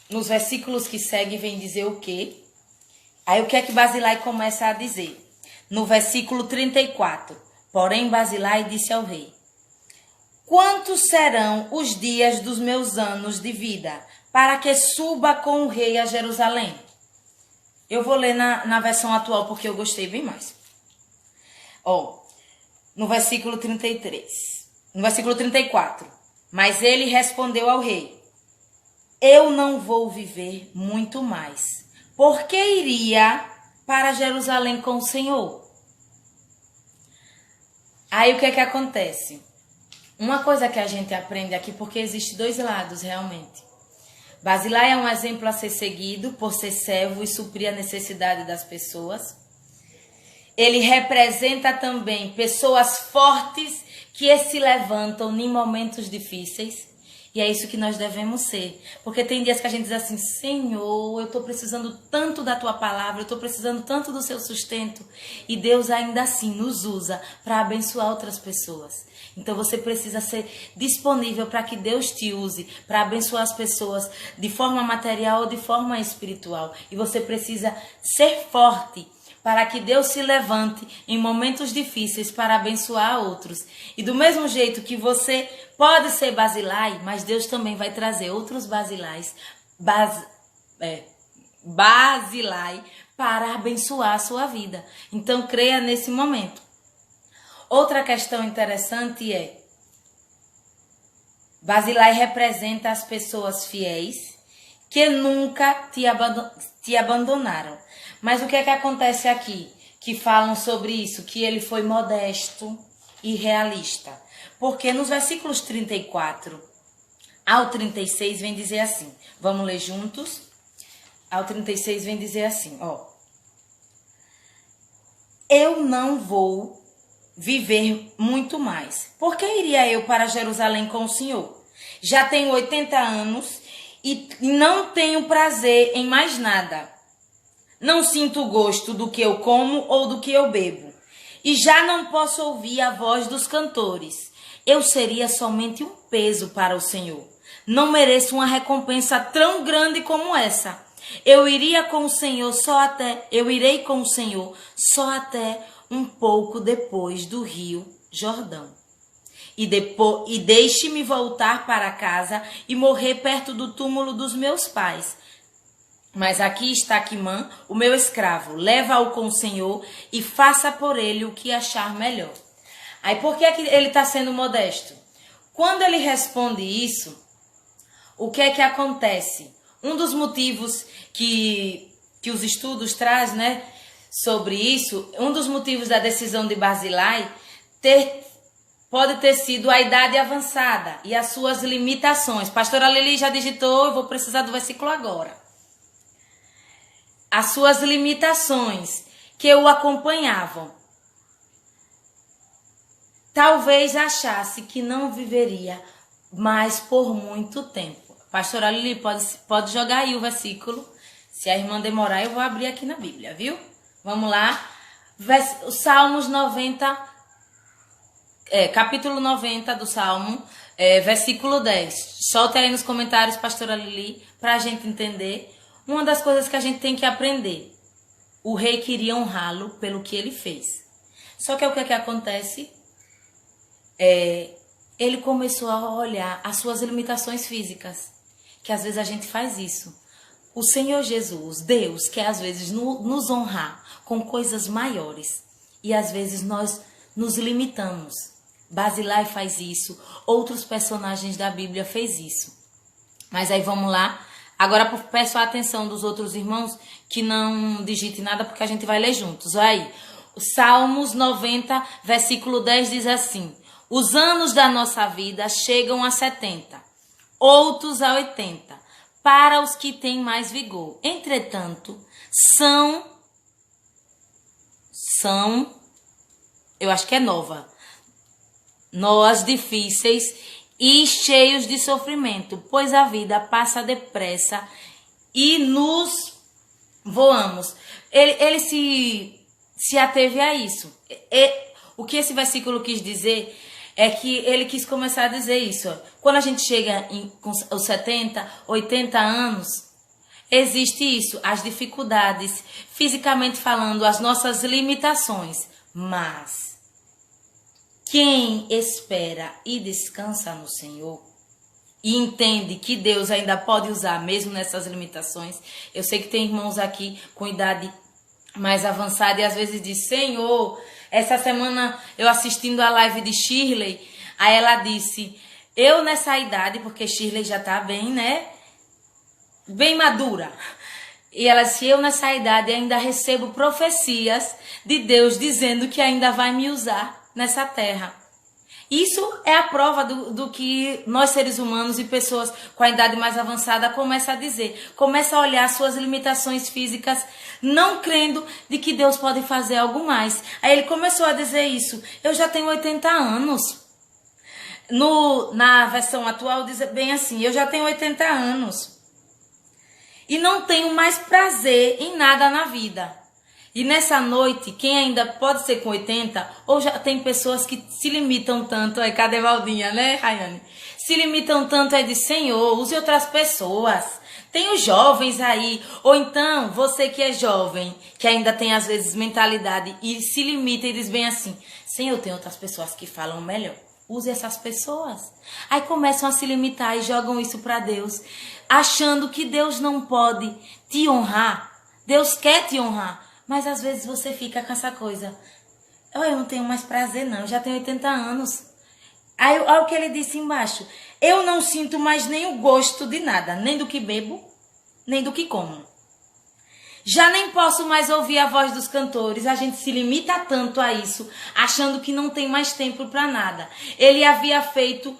Nos versículos que seguem vem dizer o quê? Aí o que é que Barzilai começa a dizer? No versículo 34. Porém Barzilai disse ao rei: quantos serão os dias dos meus anos de vida, para que suba com o rei a Jerusalém? Eu vou ler na versão atual porque eu gostei bem mais. No versículo 33. No versículo 34. Mas ele respondeu ao rei: eu não vou viver muito mais, porque iria para Jerusalém com o Senhor. Aí o que é que acontece? Uma coisa que a gente aprende aqui, porque existe 2 lados realmente. Barzilai é um exemplo a ser seguido por ser servo e suprir a necessidade das pessoas. Ele representa também pessoas fortes que se levantam em momentos difíceis. E é isso que nós devemos ser. Porque tem dias que a gente diz assim: Senhor, eu estou precisando tanto da Tua palavra, eu estou precisando tanto do Seu sustento. E Deus ainda assim nos usa para abençoar outras pessoas. Então você precisa ser disponível para que Deus te use para abençoar as pessoas de forma material ou de forma espiritual. E você precisa ser forte para que Deus se levante em momentos difíceis para abençoar outros. E do mesmo jeito que você pode ser Barzilai, mas Deus também vai trazer outros Barzilais, Barzilai, para abençoar a sua vida. Então creia nesse momento. Outra questão interessante é: Barzilai representa as pessoas fiéis que nunca te abandonaram. Mas o que é que acontece aqui? Que falam sobre isso, que ele foi modesto e realista. Porque nos versículos 34 ao 36 vem dizer assim. Vamos ler juntos? Ao 36 vem dizer assim, eu não vou viver muito mais. Por que iria eu para Jerusalém com o Senhor? Já tenho 80 anos e não tenho prazer em mais nada. Não sinto gosto do que eu como ou do que eu bebo. E já não posso ouvir a voz dos cantores. Eu seria somente um peso para o Senhor. Não mereço uma recompensa tão grande como essa. Eu irei com o Senhor só até um pouco depois do rio Jordão. E deixe-me voltar para casa e morrer perto do túmulo dos meus pais. Mas aqui está Quimã, o meu escravo. Leva-o com o Senhor e faça por ele o que achar melhor. Aí por que é que ele está sendo modesto? Quando ele responde isso, o que é que acontece? Um dos motivos que os estudos trazem, sobre isso, um dos motivos da decisão de Barzilai pode ter sido a idade avançada e as suas limitações. Pastora Lili já digitou, eu vou precisar do versículo agora. As suas limitações que o acompanhavam. Talvez achasse que não viveria mais por muito tempo. Pastora Lili, pode jogar aí o versículo. Se a irmã demorar, eu vou abrir aqui na Bíblia, viu? Vamos lá. Salmos 90, capítulo 90 do Salmo, versículo 10. Solte aí nos comentários, pastora Lili, para a gente entender. Uma das coisas que a gente tem que aprender. O rei queria honrá-lo pelo que ele fez. Só que o que é que acontece? Ele começou a olhar as suas limitações físicas. Que às vezes a gente faz isso. O Senhor Jesus, Deus, quer às vezes nos honrar com coisas maiores. E às vezes nós nos limitamos. Basilai faz isso. Outros personagens da Bíblia fez isso. Mas aí vamos lá. Agora peço a atenção dos outros irmãos que não digitem nada porque a gente vai ler juntos. Olha aí. Salmos 90, versículo 10 diz assim. Os anos da nossa vida chegam a 70, outros a 80. Para os que têm mais vigor. Entretanto, eu acho que é nós difíceis e cheios de sofrimento, pois a vida passa depressa e nos voamos. Ele se ateve a isso. O que esse versículo quis dizer é que ele quis começar a dizer isso. Quando a gente chega com os 70, 80 anos, existe isso, as dificuldades, fisicamente falando, as nossas limitações. Mas quem espera e descansa no Senhor e entende que Deus ainda pode usar mesmo nessas limitações. Eu sei que tem irmãos aqui com idade mais avançada e às vezes diz, Senhor, essa semana eu assistindo a live de Shirley, aí ela disse, eu nessa idade, porque Shirley já tá bem, né, bem madura. E ela disse, eu nessa idade ainda recebo profecias de Deus dizendo que ainda vai me usar nessa terra. Isso é a prova do que nós seres humanos e pessoas com a idade mais avançada começam a dizer. Começa a olhar suas limitações físicas, não crendo de que Deus pode fazer algo mais. Aí ele começou a dizer isso. Eu já tenho 80 anos. Na versão atual diz bem assim, eu já tenho 80 anos. E não tenho mais prazer em nada na vida. E nessa noite, quem ainda pode ser com 80, ou já tem pessoas que se limitam tanto, aí cadê Valdinha, né, Rayane? Se limitam tanto, aí de Senhor, use outras pessoas. Tem os jovens aí, ou então você que é jovem, que ainda tem às vezes mentalidade e se limita e diz bem assim, Senhor, tem outras pessoas que falam melhor. Use essas pessoas. Aí começam a se limitar e jogam isso para Deus, achando que Deus não pode te honrar. Deus quer te honrar. Mas às vezes você fica com essa coisa. Eu não tenho mais prazer não, eu já tenho 80 anos. Aí olha o que ele disse embaixo. Eu não sinto mais nem o gosto de nada, nem do que bebo, nem do que como. Já nem posso mais ouvir a voz dos cantores. A gente se limita tanto a isso, achando que não tem mais tempo para nada. Ele havia feito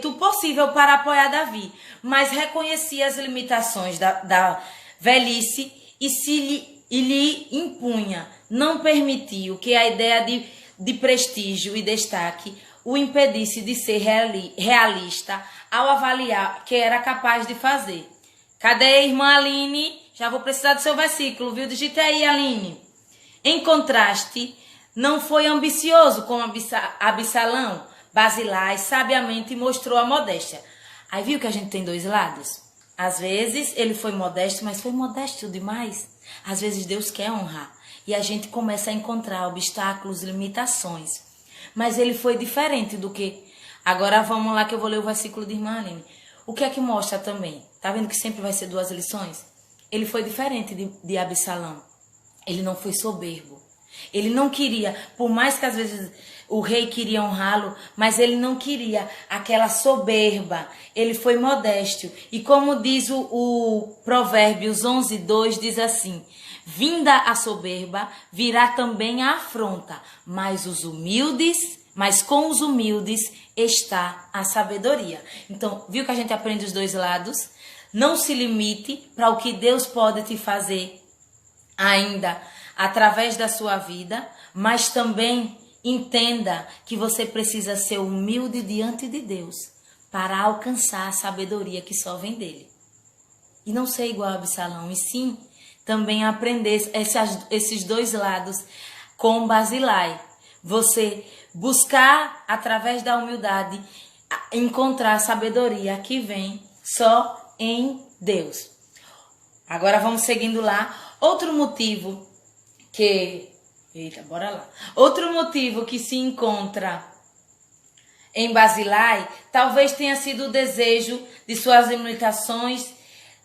o possível para apoiar Davi, mas reconhecia as limitações da velhice e lhe impunha, não permitiu que a ideia de prestígio e destaque o impedisse de ser realista ao avaliar o que era capaz de fazer. Cadê a irmã Aline? Já vou precisar do seu versículo, viu? Digite aí, Aline. Em contraste, não foi ambicioso como Absalão. Basilai sabiamente mostrou a modéstia. Aí viu que a gente tem dois lados? Às vezes ele foi modesto, mas foi modesto demais. Às vezes Deus quer honrar. E a gente começa a encontrar obstáculos, limitações. Mas ele foi diferente do que... Agora vamos lá que eu vou ler o versículo de irmã Aline. O que é que mostra também? Tá vendo que sempre vai ser duas lições? Ele foi diferente de Absalão. Ele não foi soberbo. Ele não queria, por mais que às vezes o rei queria honrá-lo, mas ele não queria aquela soberba. Ele foi modesto. E como diz o Provérbios 11:2, diz assim, vinda a soberba, virá também a afronta, mas os humildes mas com os humildes está a sabedoria. Então, viu que a gente aprende os dois lados? Não se limite para o que Deus pode te fazer ainda através da sua vida, mas também entenda que você precisa ser humilde diante de Deus para alcançar a sabedoria que só vem dele. E não ser igual a Absalão, e sim também aprender esses dois lados com Barzilai. Você buscar, através da humildade, encontrar a sabedoria que vem só em Deus. Agora vamos seguindo lá. Outro motivo que... Eita, bora lá. Outro motivo que se encontra em Barzilai talvez tenha sido o desejo de suas limitações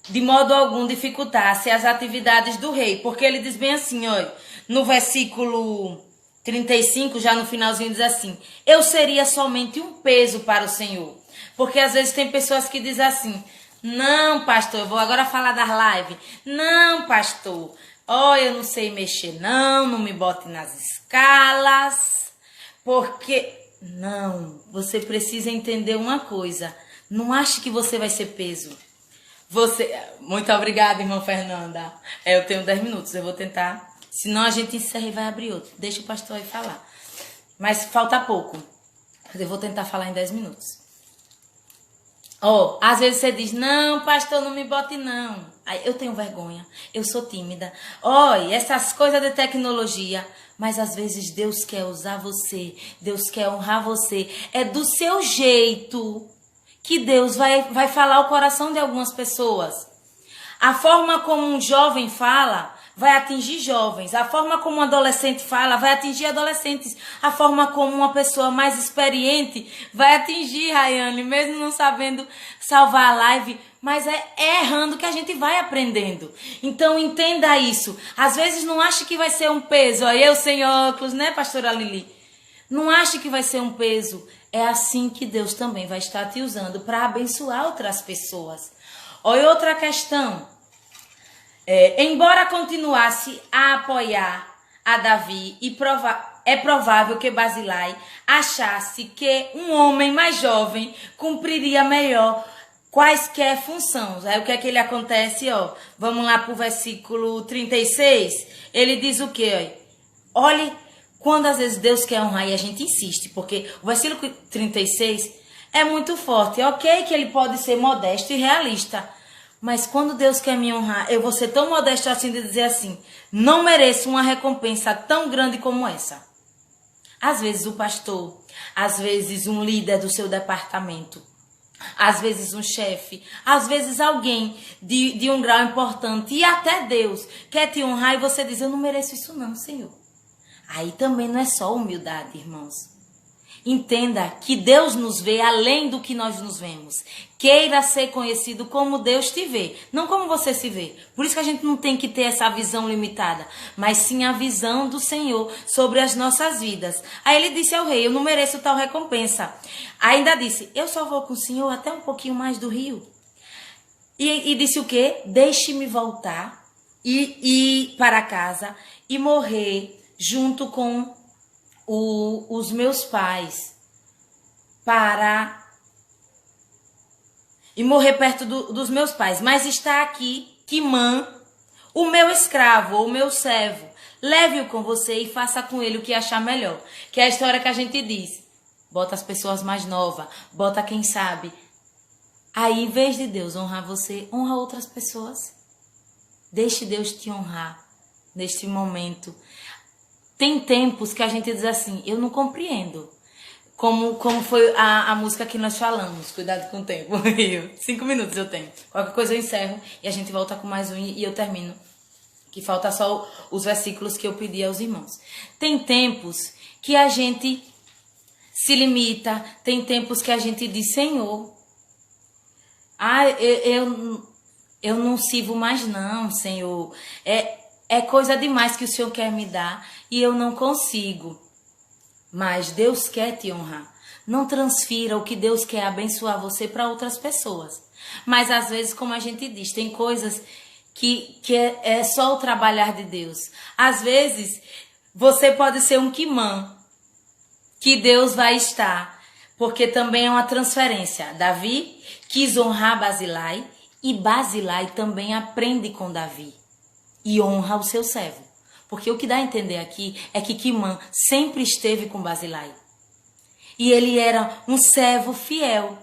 de modo algum dificultasse as atividades do rei. Porque ele diz bem assim, olha, no versículo 35, já no finalzinho, diz assim: eu seria somente um peso para o Senhor. Porque às vezes tem pessoas que dizem assim: não, pastor, eu vou agora falar das lives. Não, pastor, eu não sei mexer, não me bote nas escalas. Porque, não, você precisa entender uma coisa. Não ache que você vai ser peso. Muito obrigada, irmã Fernanda. Eu tenho 10 minutos, eu vou tentar. Senão a gente encerra e vai abrir outro. Deixa o pastor aí falar. Mas falta pouco. Eu vou tentar falar em 10 minutos. Às vezes você diz: não, pastor, não me bote não. Aí eu tenho vergonha, eu sou tímida. Essas coisas de tecnologia. Mas às vezes Deus quer usar você. Deus quer honrar você. É do seu jeito que Deus vai falar o coração de algumas pessoas. A forma como um jovem fala vai atingir jovens. A forma como um adolescente fala vai atingir adolescentes. A forma como uma pessoa mais experiente vai atingir, Rayane, mesmo não sabendo salvar a live. Mas é errando que a gente vai aprendendo. Então entenda isso. Às vezes não ache que vai ser um peso. Eu sem óculos, né, pastora Lili? Não ache que vai ser um peso. É assim que Deus também vai estar te usando para abençoar outras pessoas. E outra questão. Embora continuasse a apoiar a Davi, é provável que Barzilai achasse que um homem mais jovem cumpriria melhor quaisquer funções. Aí o que é que ele acontece? Vamos lá para o versículo 36. Ele diz o quê? Olhe, quando às vezes Deus quer honrar e a gente insiste, porque o versículo 36 é muito forte. Ok que ele pode ser modesto e realista, mas quando Deus quer me honrar, eu vou ser tão modesto assim de dizer assim: não mereço uma recompensa tão grande como essa. Às vezes o pastor, às vezes um líder do seu departamento, às vezes um chefe, às vezes alguém de um grau importante, e até Deus quer te honrar e você diz: eu não mereço isso não, Senhor. Aí também não é só humildade, irmãos. Entenda que Deus nos vê além do que nós nos vemos. Queira ser conhecido como Deus te vê, não como você se vê. Por isso que a gente não tem que ter essa visão limitada, mas sim a visão do Senhor sobre as nossas vidas. Aí ele disse ao rei: eu não mereço tal recompensa. Ainda disse: eu só vou com o Senhor até um pouquinho mais do rio. E disse o quê? Deixe-me voltar e ir para casa e morrer junto com os meus pais, e morrer perto dos meus pais. Mas está aqui Quimã, o meu escravo, ou o meu servo. Leve-o com você e faça com ele o que achar melhor. Que é a história que a gente diz. Bota as pessoas mais novas, bota quem sabe. Aí, em vez de Deus honrar você, honra outras pessoas. Deixe Deus te honrar neste momento. Tem tempos que a gente diz assim: eu não compreendo. Como foi a música que nós falamos. Cuidado com o tempo. 5 minutos eu tenho. Qualquer coisa eu encerro e a gente volta com mais um e eu termino. Que falta só os versículos que eu pedi aos irmãos. Tem tempos que a gente se limita. Tem tempos que a gente diz: Senhor, eu não sirvo mais não, Senhor. É coisa demais que o Senhor quer me dar e eu não consigo. Mas Deus quer te honrar. Não transfira o que Deus quer abençoar você para outras pessoas. Mas às vezes, como a gente diz, tem coisas que é só o trabalhar de Deus. Às vezes, você pode ser um Quimã. que Deus vai estar, porque também é uma transferência. Davi quis honrar Barzilai e Barzilai também aprende com Davi e honra o seu servo. Porque o que dá a entender aqui é que Quimã sempre esteve com Barzilai. E ele era um servo fiel.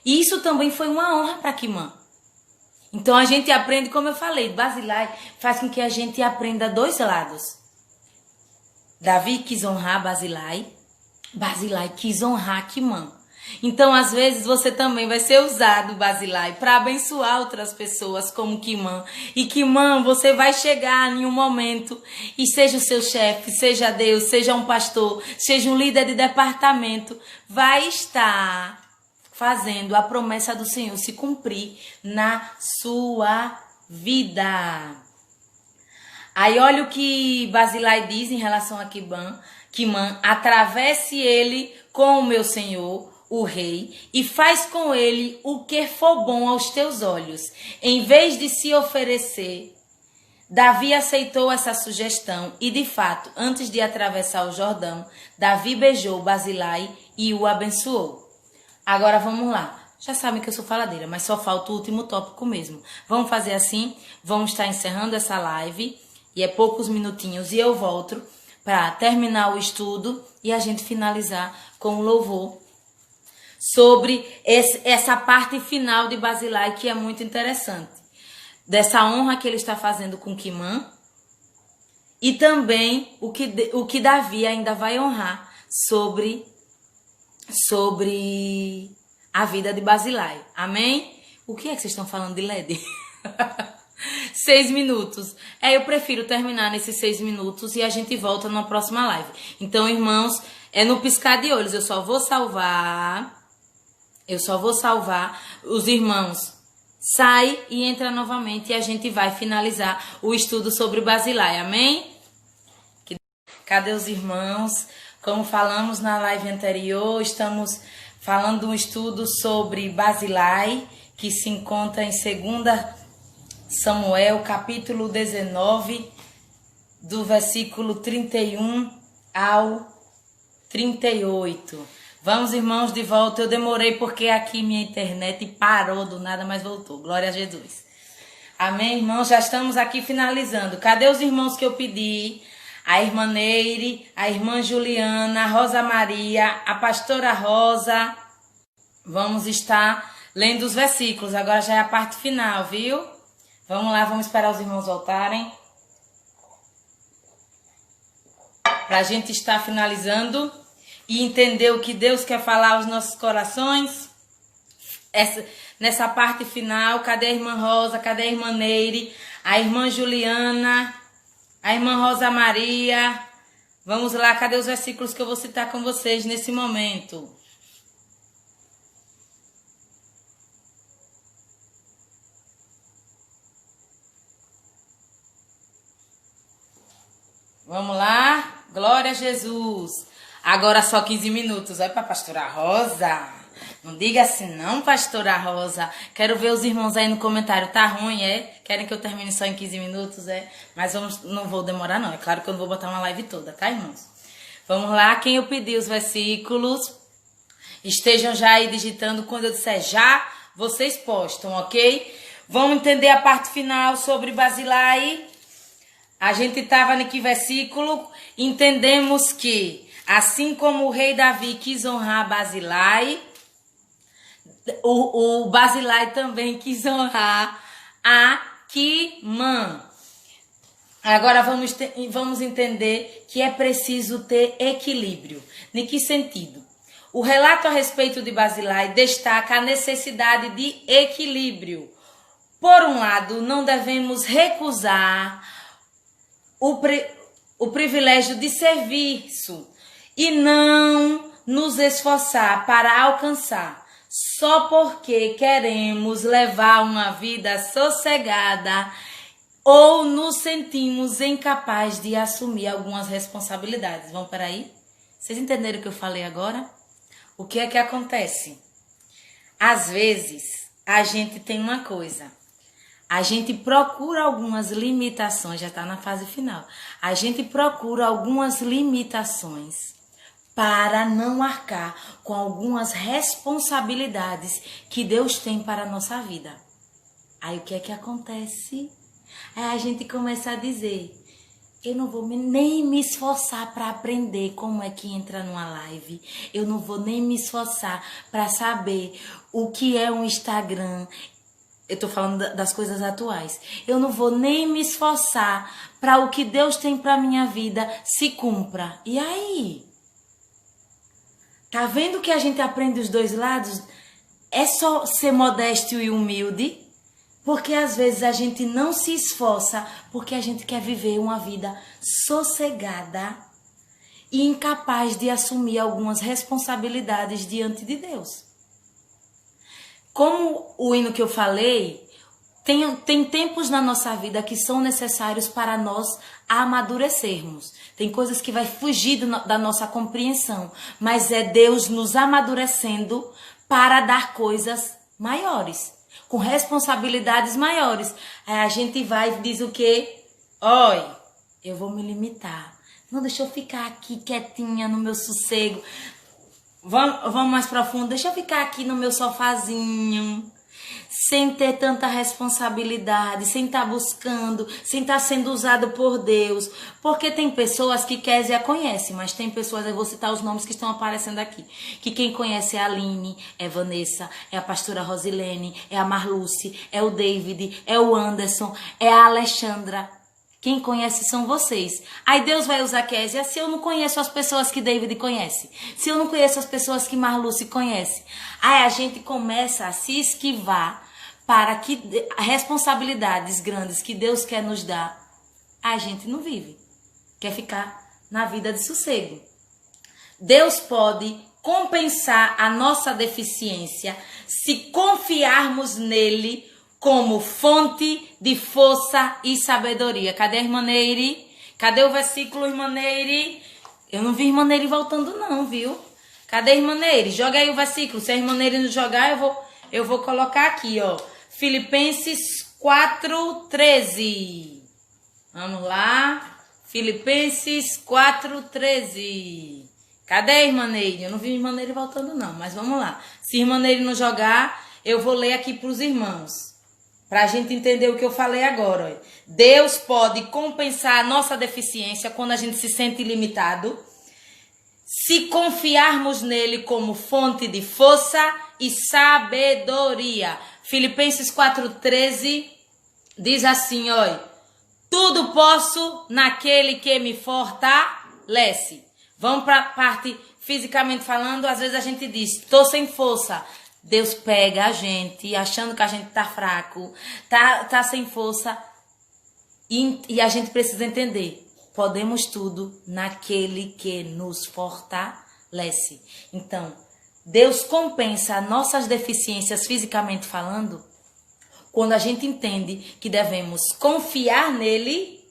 E isso também foi uma honra para Quimã. Então a gente aprende, como eu falei, Barzilai faz com que a gente aprenda dois lados. Davi quis honrar Barzilai, Barzilai quis honrar Quimã. Então, às vezes, você também vai ser usado, Barzilai, para abençoar outras pessoas como Quimã. E Quimã, você vai chegar em um momento, e seja o seu chefe, seja Deus, seja um pastor, seja um líder de departamento, vai estar fazendo a promessa do Senhor se cumprir na sua vida. Aí olha o que Barzilai diz em relação a Quimã: atravesse ele com o meu senhor, o rei, e faz com ele o que for bom aos teus olhos. Em vez de se oferecer, Davi aceitou essa sugestão e, de fato, antes de atravessar o Jordão, Davi beijou Barzilai e o abençoou. Agora vamos lá. Já sabem que eu sou faladeira, mas só falta o último tópico mesmo. Vamos fazer assim, vamos estar encerrando essa live, e é poucos minutinhos, e eu volto para terminar o estudo e a gente finalizar com o louvor sobre essa parte final de Barzilai, que é muito interessante. Dessa honra que ele está fazendo com Quimã, e também o que Davi ainda vai honrar sobre a vida de Barzilai. Amém? O que é que vocês estão falando de LED? 6 minutos. Eu prefiro terminar nesses 6 minutos e a gente volta na próxima live. Então, irmãos, é no piscar de olhos. Eu só vou salvar. Os irmãos sai e entra novamente e a gente vai finalizar o estudo sobre Barzilai. Amém? Cadê os irmãos? Como falamos na live anterior, estamos falando um estudo sobre Barzilai, que se encontra em 2 Samuel, capítulo 19, do versículo 31 ao 38. Vamos, irmãos, de volta. Eu demorei porque aqui minha internet parou do nada, mas voltou. Glória a Jesus. Amém, irmãos? Já estamos aqui finalizando. Cadê os irmãos que eu pedi? A irmã Neire, a irmã Juliana, a Rosa Maria, a pastora Rosa. Vamos estar lendo os versículos. Agora já é a parte final, viu? Vamos lá, vamos esperar os irmãos voltarem. Para a gente estar finalizando e entender o que Deus quer falar aos nossos corações. Nessa parte final, cadê a irmã Rosa? Cadê a irmã Neire? A irmã Juliana? A irmã Rosa Maria? Vamos lá, cadê os versículos que eu vou citar com vocês nesse momento? Vamos lá? Glória a Jesus. Agora só 15 minutos. Vai para a pastora Rosa. Não diga assim não, pastora Rosa. Quero ver os irmãos aí no comentário. Tá ruim, é? Querem que eu termine só em 15 minutos, é? Mas não vou demorar não. É claro que eu não vou botar uma live toda, tá, irmãos? Vamos lá. Quem eu pedi os versículos, estejam já aí digitando. Quando eu disser já, vocês postam, ok? Vamos entender a parte final sobre Barzilai. A gente estava em que versículo? Entendemos que, assim como o rei Davi quis honrar Barzilai, o Barzilai também quis honrar a Quimã. Agora vamos entender que é preciso ter equilíbrio. Em que sentido? O relato a respeito de Barzilai destaca a necessidade de equilíbrio. Por um lado, não devemos recusar o privilégio de serviço e não nos esforçar para alcançar só porque queremos levar uma vida sossegada ou nos sentimos incapazes de assumir algumas responsabilidades. Vamos para aí? Vocês entenderam o que eu falei agora? O que é que acontece? Às vezes, a gente tem uma coisa. A gente procura algumas limitações, já está na fase final. A gente procura algumas limitações para não arcar com algumas responsabilidades que Deus tem para a nossa vida. Aí o que é que acontece? Aí a gente começa a dizer, eu não vou nem me esforçar para aprender como é que entra numa live. Eu não vou nem me esforçar para saber o que é um Instagram. Eu tô falando das coisas atuais. Eu não vou nem me esforçar para o que Deus tem para minha vida se cumpra. E aí? Tá vendo que a gente aprende os dois lados? É só ser modesto e humilde? Porque às vezes a gente não se esforça porque a gente quer viver uma vida sossegada e incapaz de assumir algumas responsabilidades diante de Deus. Como o hino que eu falei, tem tempos na nossa vida que são necessários para nós amadurecermos. Tem coisas que vai fugir da nossa compreensão, mas é Deus nos amadurecendo para dar coisas maiores, com responsabilidades maiores. Aí a gente vai e diz o quê? Oi, eu vou me limitar. Não, deixa eu ficar aqui quietinha no meu sossego. Vamos mais profundo. Deixa eu ficar aqui no meu sofazinho, sem ter tanta responsabilidade, sem estar buscando, sem estar sendo usado por Deus. Porque tem pessoas que Kézia conhece, mas tem pessoas, eu vou citar os nomes que estão aparecendo aqui, que quem conhece é a Aline, é Vanessa, é a pastora Rosilene, é a Marluce, é o David, é o Anderson, é a Alexandra. Quem conhece são vocês. Aí Deus vai usar Kézia se eu não conheço as pessoas que David conhece. Se eu não conheço as pessoas que Marluce conhece. Aí a gente começa a se esquivar para que responsabilidades grandes que Deus quer nos dar, a gente não vive. Quer ficar na vida de sossego. Deus pode compensar a nossa deficiência se confiarmos nele como fonte de força e sabedoria. Cadê a irmã Neire? Cadê o versículo, irmã Neire? Eu não vi irmã Neire voltando não, viu? Cadê a irmã Neire? Joga aí o versículo. Se a irmã Neire não jogar, eu vou colocar aqui, ó. Filipenses 4:13. Vamos lá. Filipenses 4:13. Cadê a irmã Neire? Eu não vi a irmã Neire voltando não, mas vamos lá. Se a irmã Neire não jogar, eu vou ler aqui para os irmãos. Para a gente entender o que eu falei agora. Ó. Deus pode compensar a nossa deficiência quando a gente se sente limitado, se confiarmos nele como fonte de força e sabedoria. Filipenses 4:13 diz assim, ó, tudo posso naquele que me fortalece. Vamos para a parte fisicamente falando, às vezes a gente diz, estou sem força. Deus pega a gente, achando que a gente tá fraco, tá sem força, e a gente precisa entender, podemos tudo naquele que nos fortalece. Então, Deus compensa nossas deficiências fisicamente falando, quando a gente entende que devemos confiar nele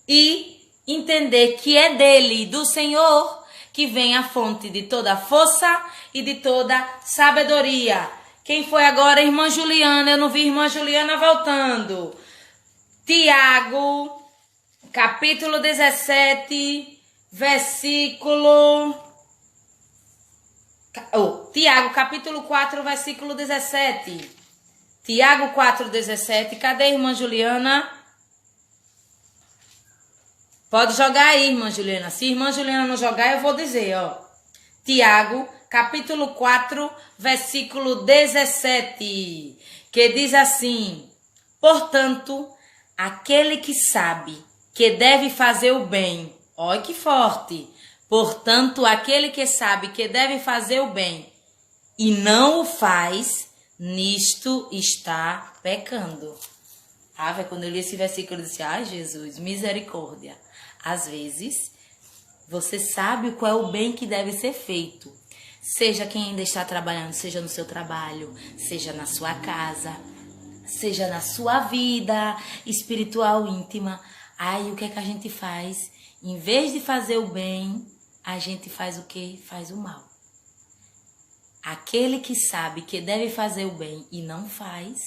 e entender que é dele, do Senhor, que vem a fonte de toda força e de toda sabedoria. Quem foi agora? Irmã Juliana. Eu não vi irmã Juliana voltando. Tiago, capítulo 17, versículo... Tiago, capítulo 4, versículo 17. Tiago 4:17. Cadê a irmã Juliana? Pode jogar aí, irmã Juliana. Se a irmã Juliana não jogar, eu vou dizer, ó. Tiago, capítulo 4, versículo 17. Que diz assim, portanto, aquele que sabe que deve fazer o bem. Olha que forte. Portanto, aquele que sabe que deve fazer o bem e não o faz, nisto está pecando. Quando eu li esse versículo, eu disse, ai Jesus, misericórdia. Às vezes, você sabe qual é o bem que deve ser feito. Seja quem ainda está trabalhando, seja no seu trabalho, seja na sua casa, seja na sua vida espiritual íntima. Aí o que é que a gente faz? Em vez de fazer o bem, a gente faz o quê? Faz o mal. Aquele que sabe que deve fazer o bem e não faz,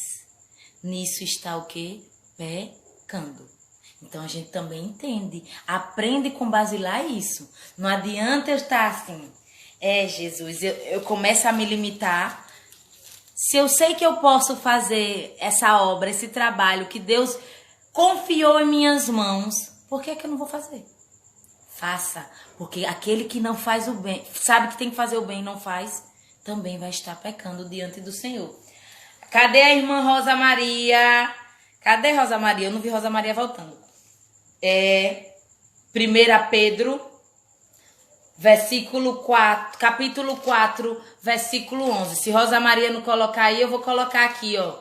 nisso está o quê? Pecando. Então a gente também entende, aprende com Basilar isso. Não adianta eu estar assim, Jesus, eu começo a me limitar. Se eu sei que eu posso fazer essa obra, esse trabalho que Deus confiou em minhas mãos, por que é que eu não vou fazer? Faça, porque aquele que não faz o bem, sabe que tem que fazer o bem e não faz, também vai estar pecando diante do Senhor. Cadê a irmã Rosa Maria? Cadê Rosa Maria? Eu não vi Rosa Maria voltando. 1 Pedro, versículo 4, capítulo 4, versículo 11. Se Rosa Maria não colocar aí, eu vou colocar aqui, ó.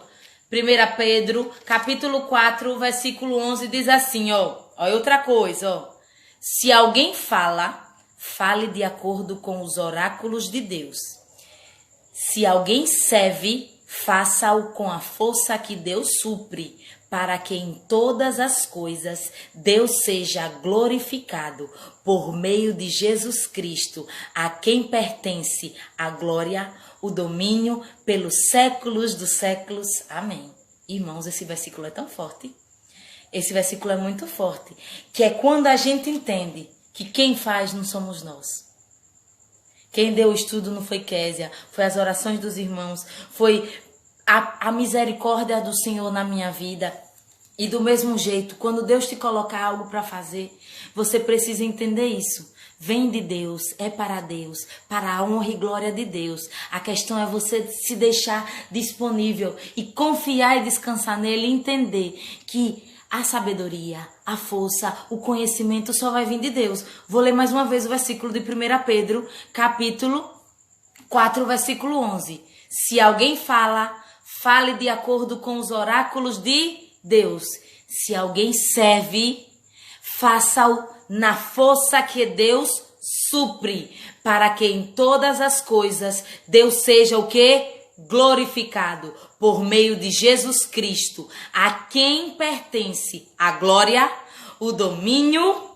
1 Pedro, capítulo 4, versículo 11, diz assim, ó. Ó, outra coisa, ó. Se alguém fala, fale de acordo com os oráculos de Deus. Se alguém serve, faça-o com a força que Deus supre, para que em todas as coisas Deus seja glorificado por meio de Jesus Cristo, a quem pertence a glória, o domínio pelos séculos dos séculos. Amém. Irmãos, esse versículo é tão forte. Esse versículo é muito forte, que é quando a gente entende que quem faz não somos nós. Quem deu o estudo não foi Késia, foi as orações dos irmãos, foi a misericórdia do Senhor na minha vida. E do mesmo jeito, quando Deus te colocar algo para fazer, você precisa entender isso. Vem de Deus, é para Deus, para a honra e glória de Deus. A questão é você se deixar disponível e confiar e descansar nele e entender que a sabedoria, a força, o conhecimento só vai vir de Deus. Vou ler mais uma vez o versículo de 1 Pedro, capítulo 4, versículo 11. Se alguém fala, fale de acordo com os oráculos de Deus. Se alguém serve, faça-o na força que Deus supre, para que em todas as coisas Deus seja o quê? Glorificado por meio de Jesus Cristo, a quem pertence a glória, o domínio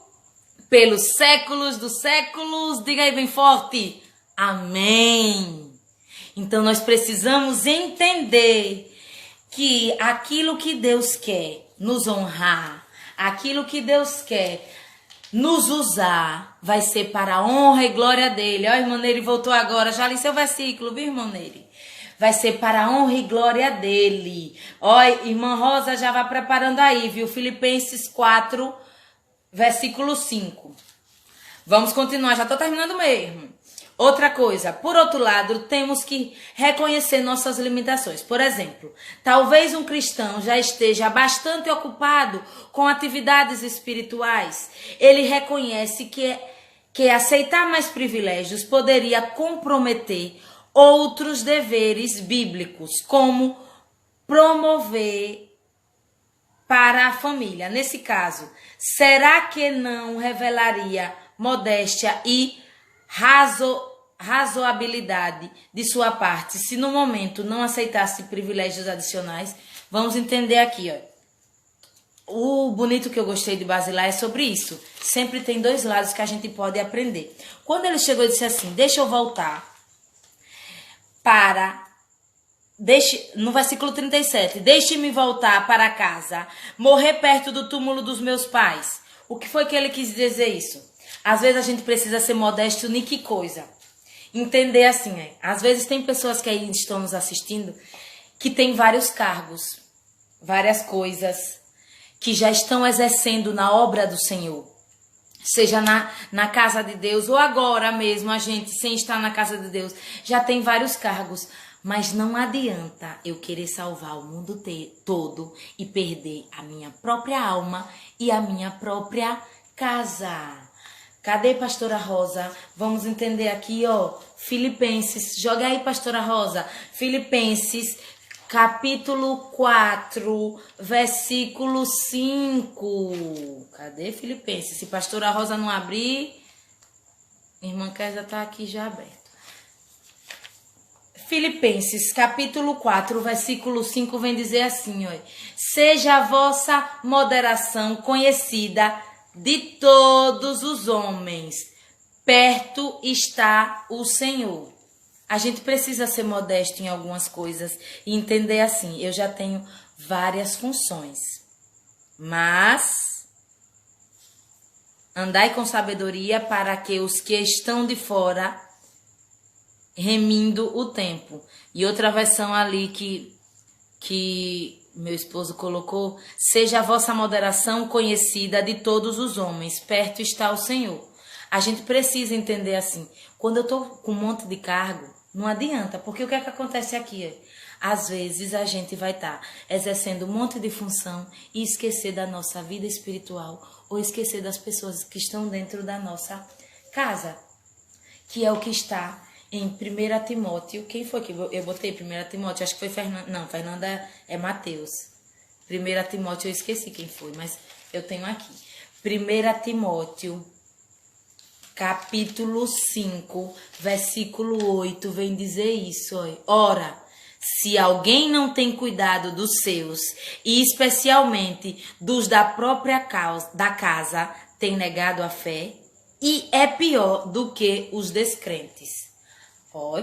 pelos séculos dos séculos. Diga aí bem forte. Amém. Então nós precisamos entender que aquilo que Deus quer nos honrar, aquilo que Deus quer nos usar, vai ser para a honra e glória dele. Ó, irmã Nery voltou agora, já li seu versículo, viu, irmã Nery? Vai ser para a honra e glória dele. Ó, irmã Rosa já vai preparando aí, viu? Filipenses 4, versículo 5. Vamos continuar, já estou terminando mesmo. Outra coisa, por outro lado, temos que reconhecer nossas limitações. Por exemplo, talvez um cristão já esteja bastante ocupado com atividades espirituais. Ele reconhece que aceitar mais privilégios poderia comprometer outros deveres bíblicos, como promover para a família. Nesse caso, será que não revelaria modéstia e razoabilidade de sua parte se no momento não aceitasse privilégios adicionais? Vamos entender aqui, ó. O bonito que eu gostei de Basilar é sobre isso. Sempre tem dois lados que a gente pode aprender. Quando ele chegou e disse assim, deixa eu voltar no versículo 37, deixe-me voltar para casa, morrer perto do túmulo dos meus pais. O que foi que ele quis dizer isso? Às vezes a gente precisa ser modesto em que coisa? Entender assim, às vezes tem pessoas que aí estão nos assistindo que tem vários cargos, várias coisas, que já estão exercendo na obra do Senhor. Seja na casa de Deus ou agora mesmo a gente sem estar na casa de Deus, já tem vários cargos. Mas não adianta eu querer salvar o mundo todo e perder a minha própria alma e a minha própria casa. Cadê pastora Rosa? Vamos entender aqui, ó. Filipenses, joga aí, pastora Rosa. Filipenses, capítulo 4, versículo 5. Cadê Filipenses? Se pastora Rosa não abrir, irmã Késia tá aqui já aberto. Filipenses, capítulo 4, versículo 5, vem dizer assim, ó. Seja a vossa moderação conhecida de todos os homens. Perto está o Senhor. A gente precisa ser modesto em algumas coisas e entender assim, eu já tenho várias funções, mas Andai com sabedoria para que os que estão de fora remindo o tempo. E outra versão ali que meu esposo colocou, seja a vossa moderação conhecida de todos os homens, perto está o Senhor. A gente precisa entender assim, quando eu tô com um monte de cargo, não adianta, porque o que é que acontece aqui? Às vezes a gente vai estar exercendo um monte de função e esquecer da nossa vida espiritual ou esquecer das pessoas que estão dentro da nossa casa, que é o que está em 1 Timóteo. Quem foi que eu botei 1 Timóteo? Acho que foi Fernanda. Não, Fernanda é Mateus. 1 Timóteo eu esqueci quem foi, mas eu tenho aqui. 1 Timóteo, capítulo 5, versículo 8, vem dizer isso. Ora, se alguém não tem cuidado dos seus, e especialmente dos da própria casa, tem negado a fé, e é pior do que os descrentes.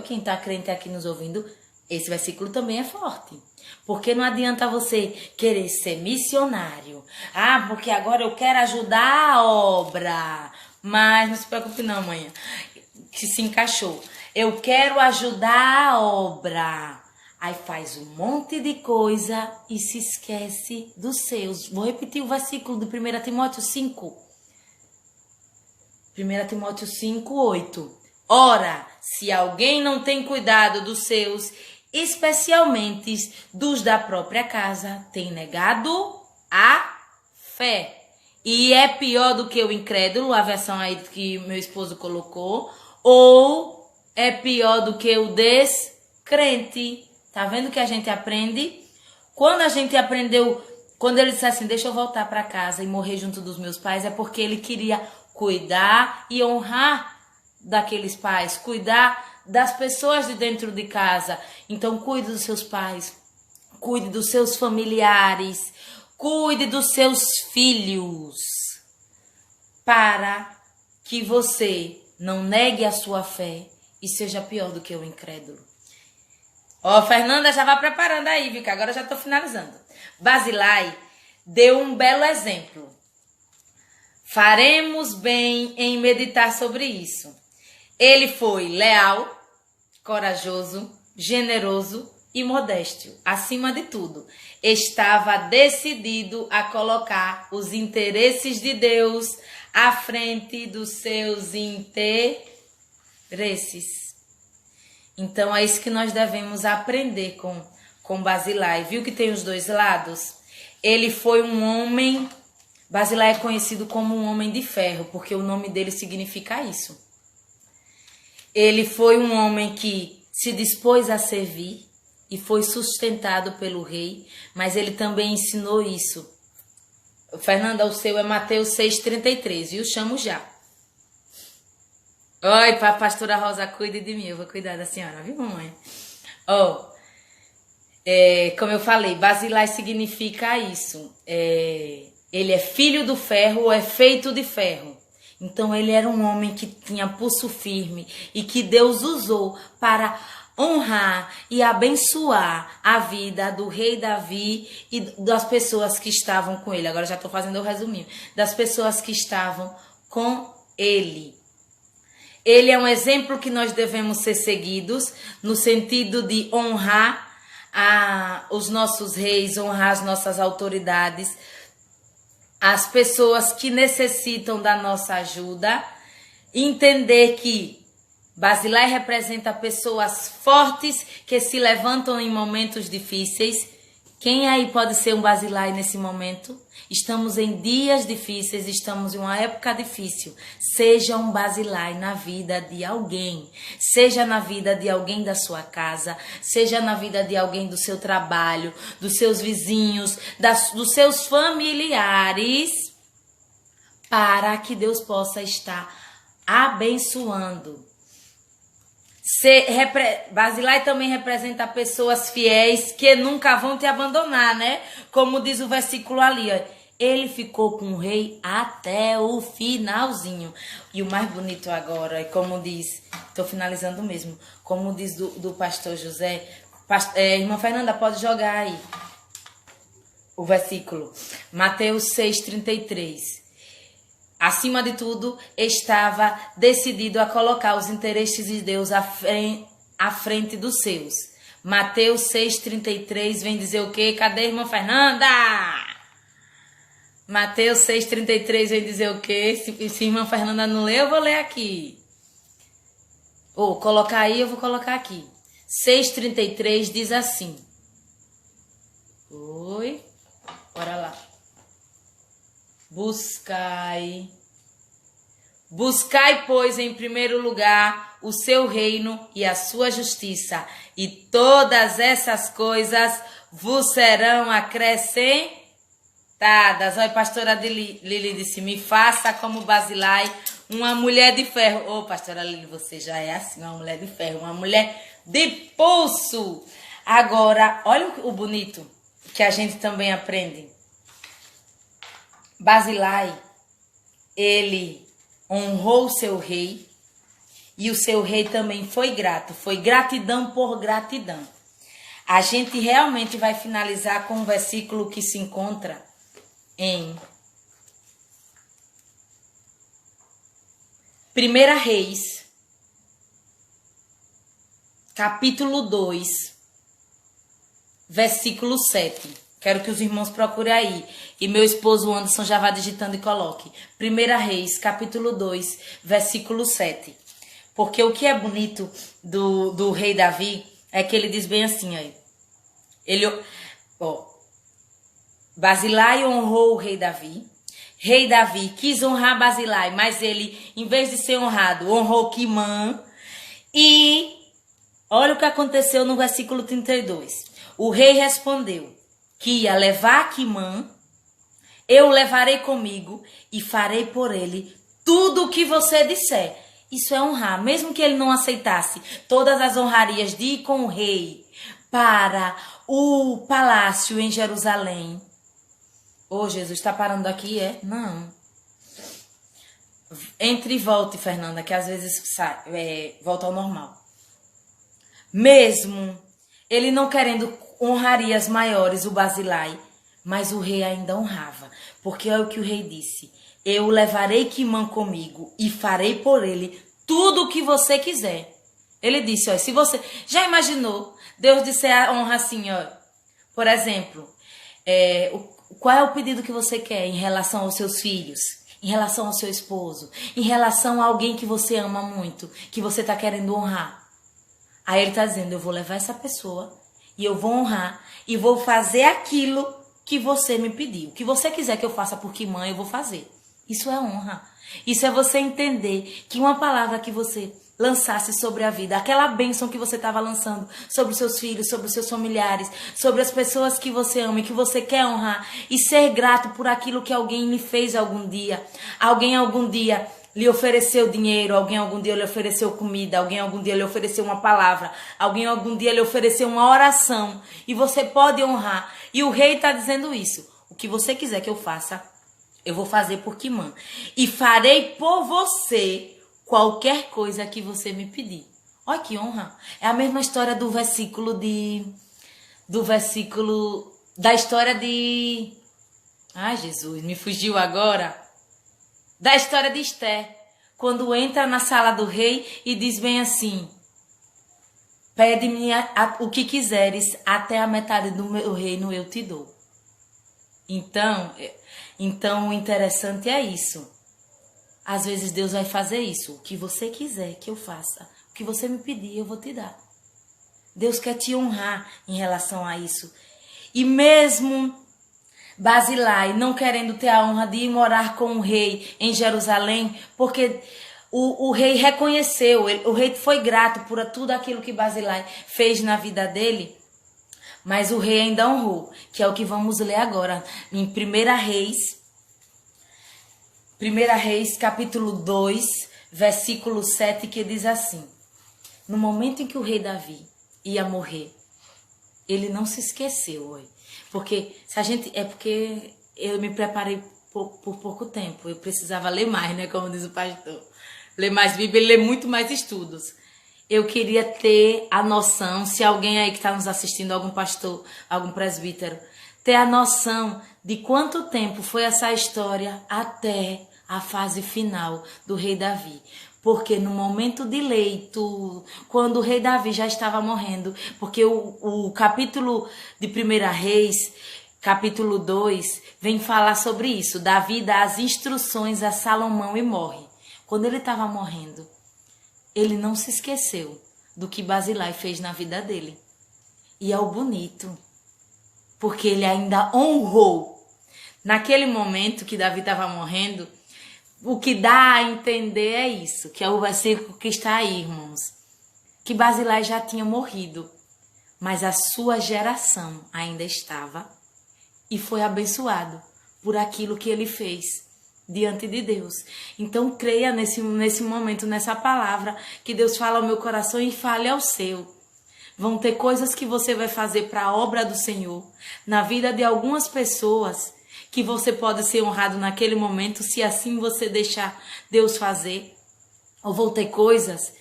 Quem está crente aqui nos ouvindo, esse versículo também é forte. Porque não adianta você querer ser missionário. Porque agora eu quero ajudar a obra. Mas não se preocupe não, mãe, que se encaixou. Eu quero ajudar a obra. Aí faz um monte de coisa e se esquece dos seus. Vou repetir o versículo de 1 Timóteo 5. 1 Timóteo 5, 8. Ora, se alguém não tem cuidado dos seus, especialmente dos da própria casa, tem negado a fé. E é pior do que o incrédulo, a versão aí que meu esposo colocou, ou é pior do que o descrente. Tá vendo que a gente aprende? Quando a gente aprendeu, quando ele disse assim, deixa eu voltar para casa e morrer junto dos meus pais, é porque ele queria cuidar e honrar daqueles pais, cuidar das pessoas de dentro de casa. Então cuide dos seus pais, cuide dos seus familiares, cuide dos seus filhos, para que você não negue a sua fé e seja pior do que o incrédulo. Fernanda, já vai preparando aí, viu? Que agora já estou finalizando. Basilai deu um belo exemplo. Faremos bem em meditar sobre isso. Ele foi leal, corajoso, generoso e modesto. Acima de tudo, estava decidido a colocar os interesses de Deus à frente dos seus interesses. Então é isso que nós devemos aprender com Basilai. Viu que tem os dois lados? Ele foi um homem... Basilai é conhecido como um homem de ferro, porque o nome dele significa isso. Ele foi um homem que se dispôs a servir e foi sustentado pelo rei, mas ele também ensinou isso. Fernanda, o seu é Mateus 6,33, viu? Chamo já. Oi, pastora Rosa, cuide de mim, eu vou cuidar da senhora, viu, mamãe? Como eu falei, Basilai significa isso. Ele é filho do ferro ou é feito de ferro. Então ele era um homem que tinha pulso firme e que Deus usou para honrar e abençoar a vida do rei Davi e das pessoas que estavam com ele. Agora já estou fazendo o resuminho. Das pessoas que estavam com ele. Ele é um exemplo que nós devemos ser seguidos no sentido de honrar os nossos reis, honrar as nossas autoridades, as pessoas que necessitam da nossa ajuda, entender que Basilai representa pessoas fortes que se levantam em momentos difíceis. Quem aí pode ser um Basilai nesse momento? Estamos em dias difíceis, estamos em uma época difícil. Seja um Basilai na vida de alguém. Seja na vida de alguém da sua casa, seja na vida de alguém do seu trabalho, dos seus vizinhos, dos seus familiares, para que Deus possa estar abençoando. Basilai também representa pessoas fiéis que nunca vão te abandonar, né? Como diz o versículo ali, ó. Ele ficou com o rei até o finalzinho. E o mais bonito agora, como diz, estou finalizando mesmo, como diz do pastor José, irmã Fernanda, pode jogar aí o versículo. Mateus 6,33. acima de tudo, estava decidido a colocar os interesses de Deus à frente dos seus. Mateus 6,33 vem dizer o quê? Cadê a irmã Fernanda? Mateus 6,33 vem dizer o quê? Se a irmã Fernanda não lê, eu vou ler aqui. Ou colocar aí, eu vou colocar aqui. 6,33 diz assim. Oi, bora lá. Buscai, pois, em primeiro lugar o seu reino e a sua justiça, e todas essas coisas vos serão acrescentadas. Olha, a pastora Lili disse, me faça como Basilai, uma mulher de ferro. Ô, pastora Lili, você já é assim, uma mulher de ferro, uma mulher de pulso. Agora, olha o bonito que a gente também aprende. Basilai, ele honrou o seu rei e o seu rei também foi grato. Foi gratidão por gratidão. A gente realmente vai finalizar com um versículo que se encontra em 1 Reis, capítulo 2, versículo 7. Quero que os irmãos procurem aí. E meu esposo Anderson já vai digitando e coloque. 1 Reis, capítulo 2, versículo 7. Porque o que é bonito do rei Davi é que ele diz bem assim, Basilai honrou o rei Davi. Rei Davi quis honrar Basilai, mas ele, em vez de ser honrado, honrou Quimã. E olha o que aconteceu no versículo 32. O rei respondeu que ia levar Quimã, eu o levarei comigo e farei por ele tudo o que você disser. Isso é honrar, mesmo que ele não aceitasse todas as honrarias de ir com o rei para o palácio em Jerusalém. Ô, Jesus, está parando aqui, é? Não. Entre e volte, Fernanda, que às vezes volta ao normal. Mesmo ele não querendo honrarias maiores, o Basilai, mas o rei ainda honrava. Porque é o que o rei disse. Eu levarei Quimã comigo e farei por ele tudo o que você quiser. Ele disse, ó, se você... Já imaginou Deus disser a honra assim, ó? Por exemplo, qual é o pedido que você quer em relação aos seus filhos? Em relação ao seu esposo? Em relação a alguém que você ama muito? Que você está querendo honrar? Aí ele está dizendo, eu vou levar essa pessoa e eu vou honrar e vou fazer aquilo que você me pediu. O que você quiser que eu faça por Quimã, eu vou fazer. Isso é honra. Isso é você entender que uma palavra que você lançasse sobre a vida, aquela bênção que você estava lançando sobre os seus filhos, sobre os seus familiares, sobre as pessoas que você ama e que você quer honrar e ser grato por aquilo que alguém lhe fez algum dia. Alguém algum dia lhe ofereceu dinheiro, alguém algum dia lhe ofereceu comida, alguém algum dia lhe ofereceu uma palavra, alguém algum dia lhe ofereceu uma oração e você pode honrar. E o rei está dizendo isso. O que você quiser que eu faça, eu vou fazer por Quimã. E farei por você qualquer coisa que você me pedir. Olha que honra. É a mesma história do versículo da história de... Ai, Jesus, me fugiu agora. Da história de Esther. Quando entra na sala do rei e diz bem assim, pede-me o que quiseres, até a metade do meu reino eu te dou. Então o interessante é isso. Às vezes Deus vai fazer isso. O que você quiser que eu faça, o que você me pedir, eu vou te dar. Deus quer te honrar em relação a isso. E mesmo Basilai não querendo ter a honra de ir morar com o rei em Jerusalém, porque o rei reconheceu, o rei foi grato por tudo aquilo que Basilai fez na vida dele, mas o rei ainda honrou, que é o que vamos ler agora, em 1 Reis, capítulo 2, versículo 7, que diz assim, no momento em que o rei Davi ia morrer, ele não se esqueceu, porque porque eu me preparei por pouco tempo, eu precisava ler mais, né, como diz o pastor, ler mais Bíblia e ler muito mais estudos. Eu queria ter a noção, se alguém aí que está nos assistindo, algum pastor, algum presbítero, ter a noção de quanto tempo foi essa história até a fase final do rei Davi. Porque no momento de leito, quando o rei Davi já estava morrendo, porque o capítulo de 1 Reis, capítulo 2, vem falar sobre isso. Davi dá as instruções a Salomão e morre. Quando ele estava morrendo, ele não se esqueceu do que Barzilai fez na vida dele. E é o bonito, porque ele ainda honrou. Naquele momento que Davi estava morrendo, o que dá a entender é isso, que é o versículo que está aí, irmãos. Que Barzilai já tinha morrido, mas a sua geração ainda estava e foi abençoado por aquilo que ele fez diante de Deus. Então creia nesse momento, nessa palavra que Deus fala ao meu coração e fale ao seu. Vão ter coisas que você vai fazer para a obra do Senhor, na vida de algumas pessoas, que você pode ser honrado naquele momento, se assim você deixar Deus fazer. Ou vão ter coisas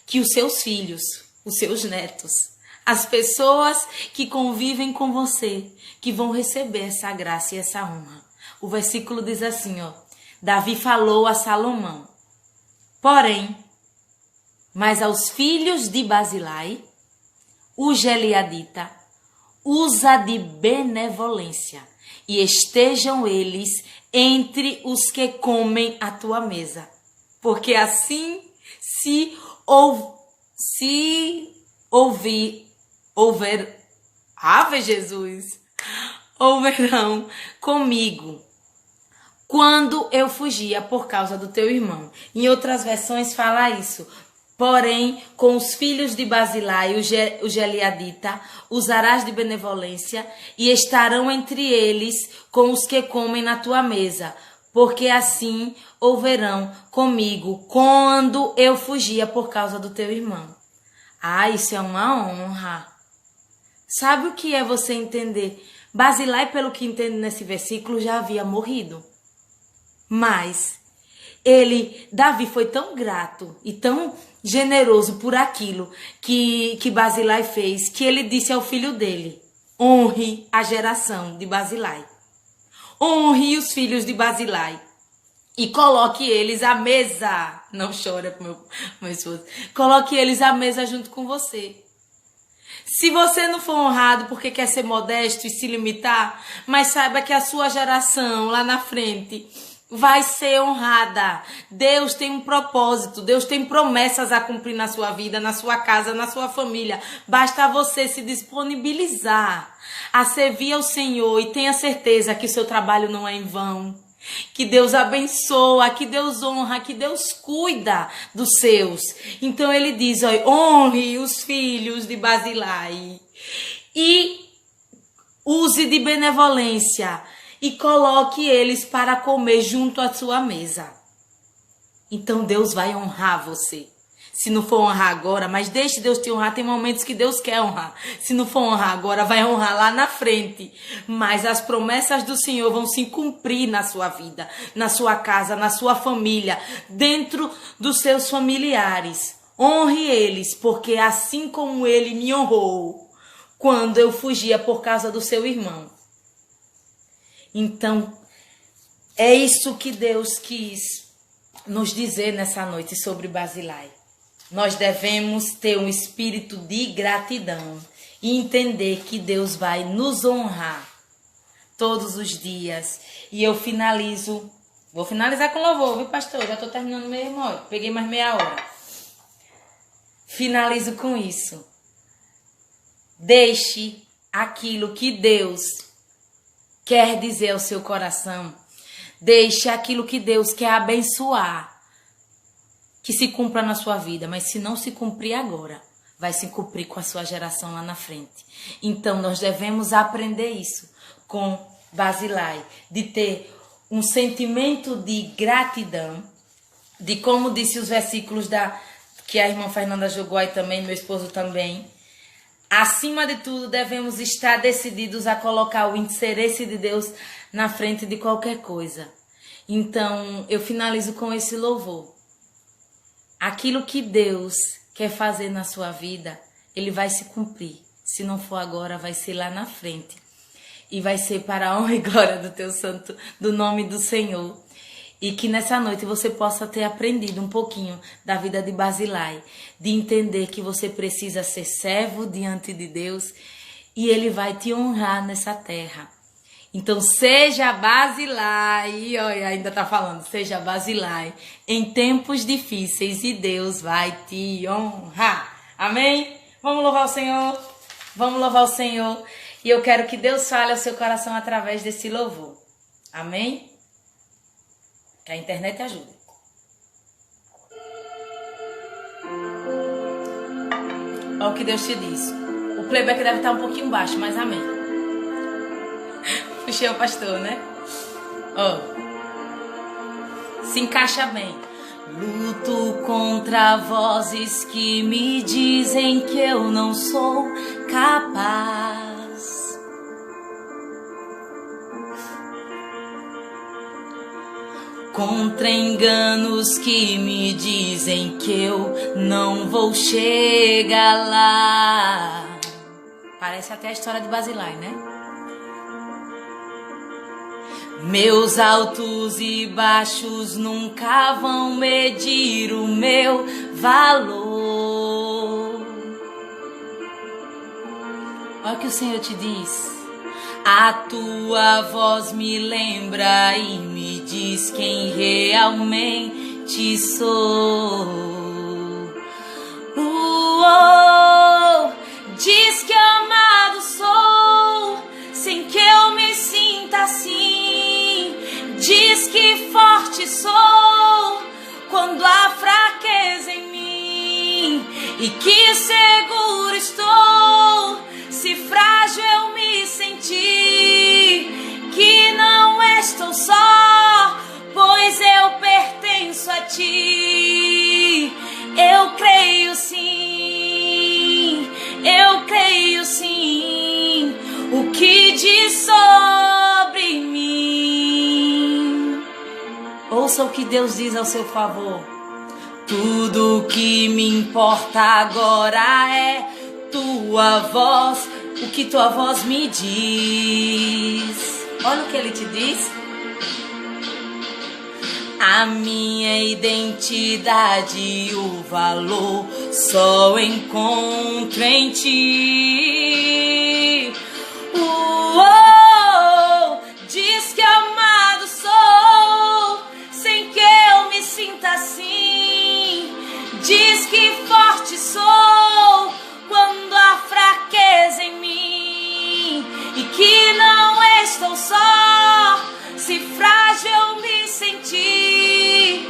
que os seus filhos, os seus netos, as pessoas que convivem com você, que vão receber essa graça e essa honra. O versículo diz assim, ó: Davi falou a Salomão, porém, mas aos filhos de Barzilai, o Gileadita, usa de benevolência, e estejam eles entre os que comem a tua mesa. Porque assim houverão comigo quando eu fugia por causa do teu irmão. Em outras versões fala isso. Porém, com os filhos de Barzilai, o Gileadita, usarás de benevolência, e estarão entre eles com os que comem na tua mesa, porque assim houverão comigo quando eu fugia por causa do teu irmão. Ah, isso é uma honra. Sabe o que é você entender? Barzilai, pelo que entendo nesse versículo, já havia morrido. Mas Davi foi tão grato e tão generoso por aquilo que Barzilai fez, que ele disse ao filho dele: honre a geração de Barzilai, honre os filhos de Barzilai e coloque eles à mesa. Não chora, meu esposo. Coloque eles à mesa junto com você. Se você não for honrado porque quer ser modesto e se limitar, mas saiba que a sua geração lá na frente vai ser honrada. Deus tem um propósito, Deus tem promessas a cumprir na sua vida, na sua casa, na sua família. Basta você se disponibilizar a servir ao Senhor e tenha certeza que o seu trabalho não é em vão. Que Deus abençoa, que Deus honra, que Deus cuida dos seus. Então ele diz, honre os filhos de Barzilai e use de benevolência e coloque eles para comer junto à sua mesa. Então Deus vai honrar você. Se não for honrar agora, mas deixe Deus te honrar. Tem momentos que Deus quer honrar. Se não for honrar agora, vai honrar lá na frente. Mas as promessas do Senhor vão se cumprir na sua vida, na sua casa, na sua família, dentro dos seus familiares. Honre eles, porque assim como ele me honrou quando eu fugia por causa do seu irmão. Então, é isso que Deus quis nos dizer nessa noite sobre Barzilai. Nós devemos ter um espírito de gratidão e entender que Deus vai nos honrar todos os dias. E eu vou finalizar com louvor, viu, pastor? Já estou terminando meia hora, peguei mais meia hora. Finalizo com isso. Deixe aquilo que Deus quer dizer ao seu coração. Deixe aquilo que Deus quer abençoar, que se cumpra na sua vida. Mas se não se cumprir agora, vai se cumprir com a sua geração lá na frente. Então nós devemos aprender isso com Barzilai, de ter um sentimento de gratidão, de como disse os versículos que a irmã Fernanda jogou aí também, meu esposo também. Acima de tudo, devemos estar decididos a colocar o interesse de Deus na frente de qualquer coisa. Então, eu finalizo com esse louvor. Aquilo que Deus quer fazer na sua vida, Ele vai se cumprir. Se não for agora, vai ser lá na frente. E vai ser para a honra e glória do teu santo, do nome do Senhor. E que nessa noite você possa ter aprendido um pouquinho da vida de Basilai, de entender que você precisa ser servo diante de Deus e Ele vai te honrar nessa terra. Então seja Basilai, olha, ainda tá falando, seja Basilai em tempos difíceis e Deus vai te honrar. Amém? Vamos louvar o Senhor? Vamos louvar o Senhor. E eu quero que Deus fale ao seu coração através desse louvor. Amém? Que a internet ajude. Olha o que Deus te diz. O playback deve estar um pouquinho baixo, mas amém. Puxei o pastor, né? Ó. Se encaixa bem. Luto contra vozes que me dizem que eu não sou capaz. Contra enganos que me dizem que eu não vou chegar lá. Parece até a história de Basilai, né? Meus altos e baixos nunca vão medir o meu valor. Olha o que o Senhor te diz. A tua voz me lembra e me diz quem realmente sou. Diz que amado sou, sem que eu me sinta assim. Diz que forte sou, quando há fraqueza em mim. E que seguro estou, se frágil eu me senti, que não estou só, pois eu pertenço a ti. Eu creio sim, eu creio sim, o que diz sobre mim. Ouça o que Deus diz ao seu favor. Tudo o que me importa agora é tua voz, o que tua voz me diz. Olha o que ele te diz. A minha identidade e o valor só encontro em ti. Diz que amado sou, sem que eu me sinta assim. Diz que forte sou, quando há fraqueza em mim, e que não estou só, se frágil eu me senti,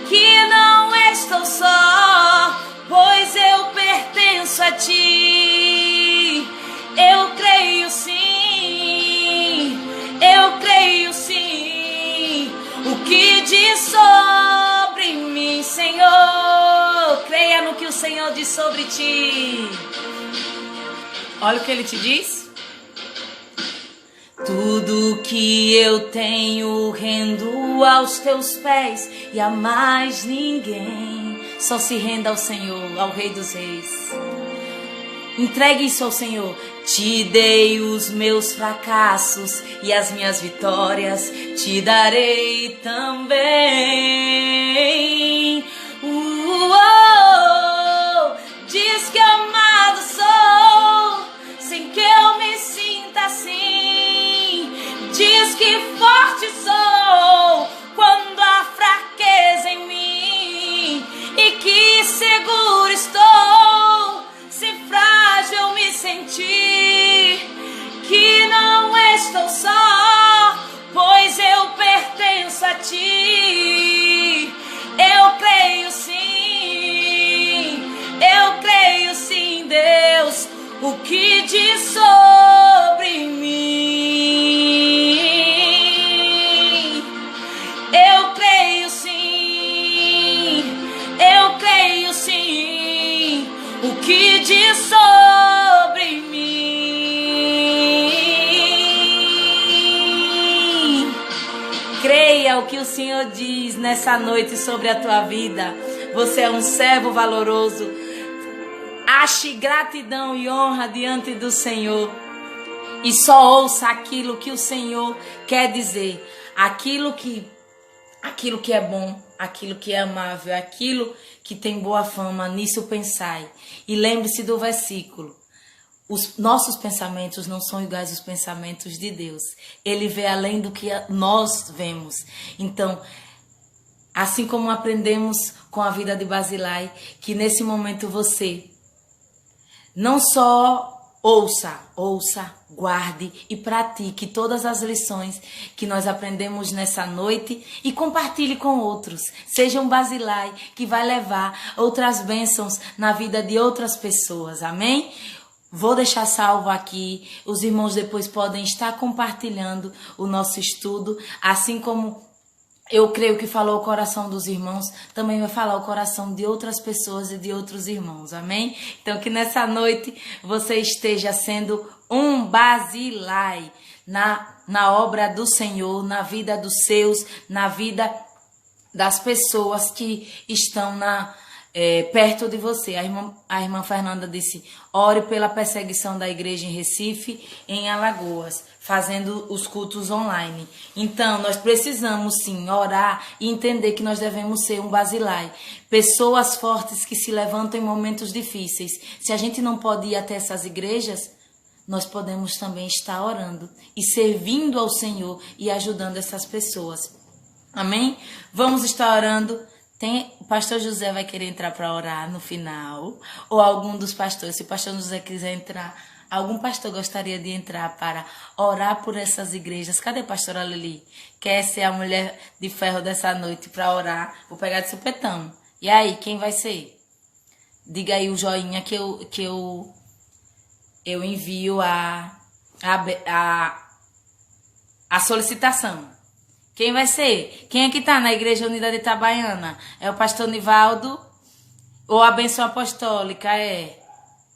que não estou só, pois eu pertenço a ti. Eu creio sim, eu creio sim, o que diz sobre mim, Senhor. Creia no que o Senhor diz sobre ti. Olha o que ele te diz. Tudo que eu tenho rendo aos teus pés, e a mais ninguém. Só se renda ao Senhor, ao Rei dos Reis. Entregue isso ao Senhor. Te dei os meus fracassos e as minhas vitórias te darei também. Diz que amado sou, sem que eu me sinta assim. Diz que forte sou, quando há fraqueza em mim, e que seguro estou, se frágil eu me sentir, que não estou só, pois eu pertenço a ti. Eu creio sim, eu creio sim, Deus, o que diz sobre mim. Eu creio sim, eu creio sim, o que diz sobre mim. Creia o que o Senhor diz nessa noite sobre a tua vida. Você é um servo valoroso. Ache gratidão e honra diante do Senhor. E só ouça aquilo que o Senhor quer dizer. Aquilo que aquilo que é bom, aquilo que é amável, aquilo que tem boa fama, nisso pensai. E lembre-se do versículo. Os nossos pensamentos não são iguais aos pensamentos de Deus. Ele vê além do que nós vemos. Então, assim como aprendemos com a vida de Basilai, que nesse momento você não só ouça, guarde e pratique todas as lições que nós aprendemos nessa noite e compartilhe com outros. Seja um Basilai que vai levar outras bênçãos na vida de outras pessoas. Amém? Vou deixar salvo aqui. Os irmãos depois podem estar compartilhando o nosso estudo, assim como eu creio que falou o coração dos irmãos, também vai falar o coração de outras pessoas e de outros irmãos, amém? Então que nessa noite você esteja sendo um Basilai na obra do Senhor, na vida dos seus, na vida das pessoas que estão perto de você. A irmã Fernanda disse, ore pela perseguição da igreja em Recife, em Alagoas, fazendo os cultos online. Então, nós precisamos sim orar e entender que nós devemos ser um Basilai. Pessoas fortes que se levantam em momentos difíceis. Se a gente não pode ir até essas igrejas, nós podemos também estar orando e servindo ao Senhor e ajudando essas pessoas. Amém? Vamos estar orando. O pastor José vai querer entrar para orar no final, ou algum dos pastores. Se o pastor José quiser entrar, algum pastor gostaria de entrar para orar por essas igrejas. Cadê a pastora Lili? Quer ser a mulher de ferro dessa noite para orar? Vou pegar de supetão. E aí, quem vai ser? Diga aí o joinha que eu envio a solicitação. Quem vai ser? Quem é que está na Igreja Unida de Itabaiana? É o pastor Nivaldo ou a bênção apostólica?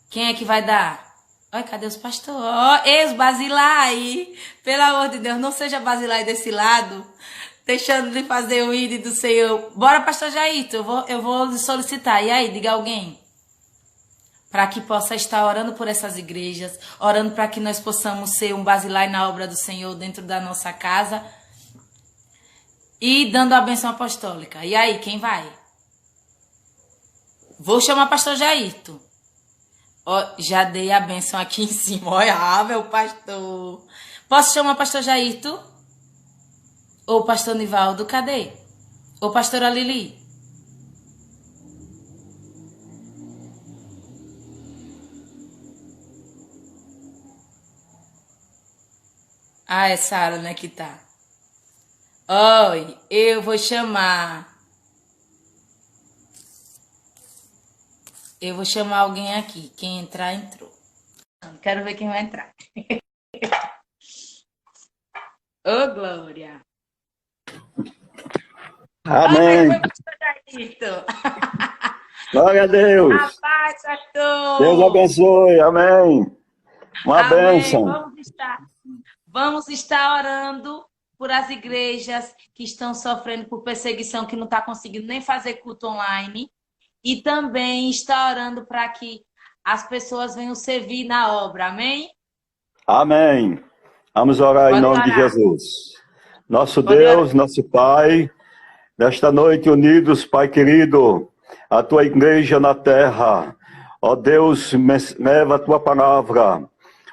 Quem é que vai dar? Olha, cadê os pastores? Ex-Basilai! Pelo amor de Deus, não seja Basilai desse lado, deixando de fazer o ID do Senhor. Bora, pastor Jairto, eu vou lhe solicitar. E aí, diga alguém. Para que possa estar orando por essas igrejas, orando para que nós possamos ser um Basilai na obra do Senhor dentro da nossa casa. E dando a bênção apostólica. E aí, quem vai? Vou chamar o pastor Jairto. Já dei a bênção aqui em cima. Olha, meu pastor. Posso chamar o pastor Jairto? Ou o pastor Nivaldo? Cadê? Ou pastora Lili? Ah, é Sara, né, que tá. Oi, eu vou chamar. Eu vou chamar alguém aqui. Quem entrar, entrou. Quero ver quem vai entrar. Ô, Glória. Amém. Glória a Deus. A paz, pastor. Deus abençoe. Amém. Uma bênção. Vamos estar orando por as igrejas que estão sofrendo por perseguição, que não está conseguindo nem fazer culto online. E também está orando para que as pessoas venham servir na obra. Amém? Amém. Vamos orar em nome de Jesus. Nosso Deus, nosso Pai, nesta noite unidos, Pai querido, a Tua igreja na terra. Ó Deus, leva a Tua palavra.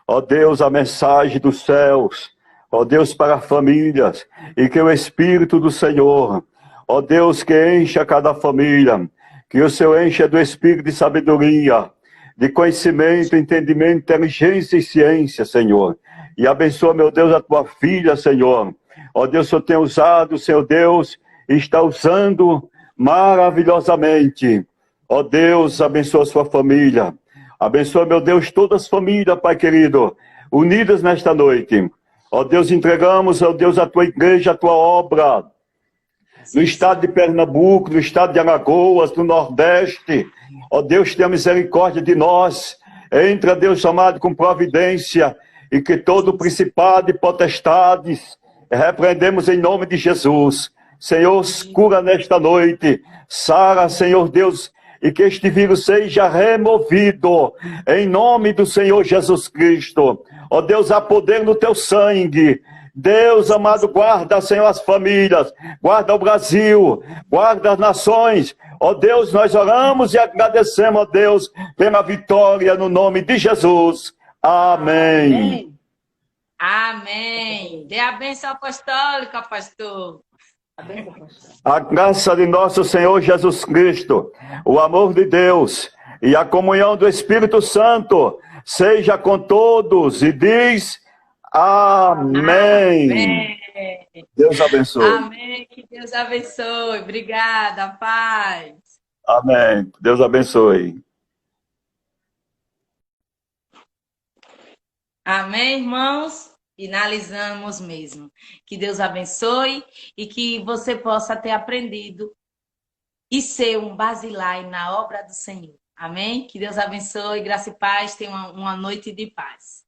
Ó Deus, a mensagem dos céus. Ó Deus, para famílias, e que o Espírito do Senhor, ó Deus, que encha cada família, que o Senhor encha do Espírito de sabedoria, de conhecimento, entendimento, inteligência e ciência, Senhor. E abençoa, meu Deus, a tua filha, Senhor. Ó Deus, o Senhor tem usado, Senhor Deus, e está usando maravilhosamente. Ó Deus, abençoa a sua família. Abençoa, meu Deus, todas as famílias, Pai querido, unidas nesta noite. Ó Deus, entregamos, ó Deus, a tua igreja, a tua obra, no estado de Pernambuco, no estado de Alagoas, no Nordeste. Ó Deus, tenha misericórdia de nós. Entra, Deus amado, com providência, e que todo principado e potestades repreendemos em nome de Jesus. Senhor, cura nesta noite. Sara, Senhor Deus, e que este vírus seja removido em nome do Senhor Jesus Cristo. Ó Deus, há poder no teu sangue, Deus amado, guarda, Senhor, as famílias, guarda o Brasil, guarda as nações. Ó Deus, nós oramos e agradecemos, ó Deus, pela vitória no nome de Jesus. Amém. Amém. Dê a bênção apostólica, pastor. A graça de nosso Senhor Jesus Cristo, o amor de Deus e a comunhão do Espírito Santo seja com todos e diz amém. Amém. Deus abençoe. Amém. Que Deus abençoe. Obrigada, paz. Amém. Deus abençoe. Amém, irmãos? Finalizamos mesmo. Que Deus abençoe e que você possa ter aprendido e ser um basilar na obra do Senhor. Amém? Que Deus abençoe, graça e paz. Tenha uma noite de paz.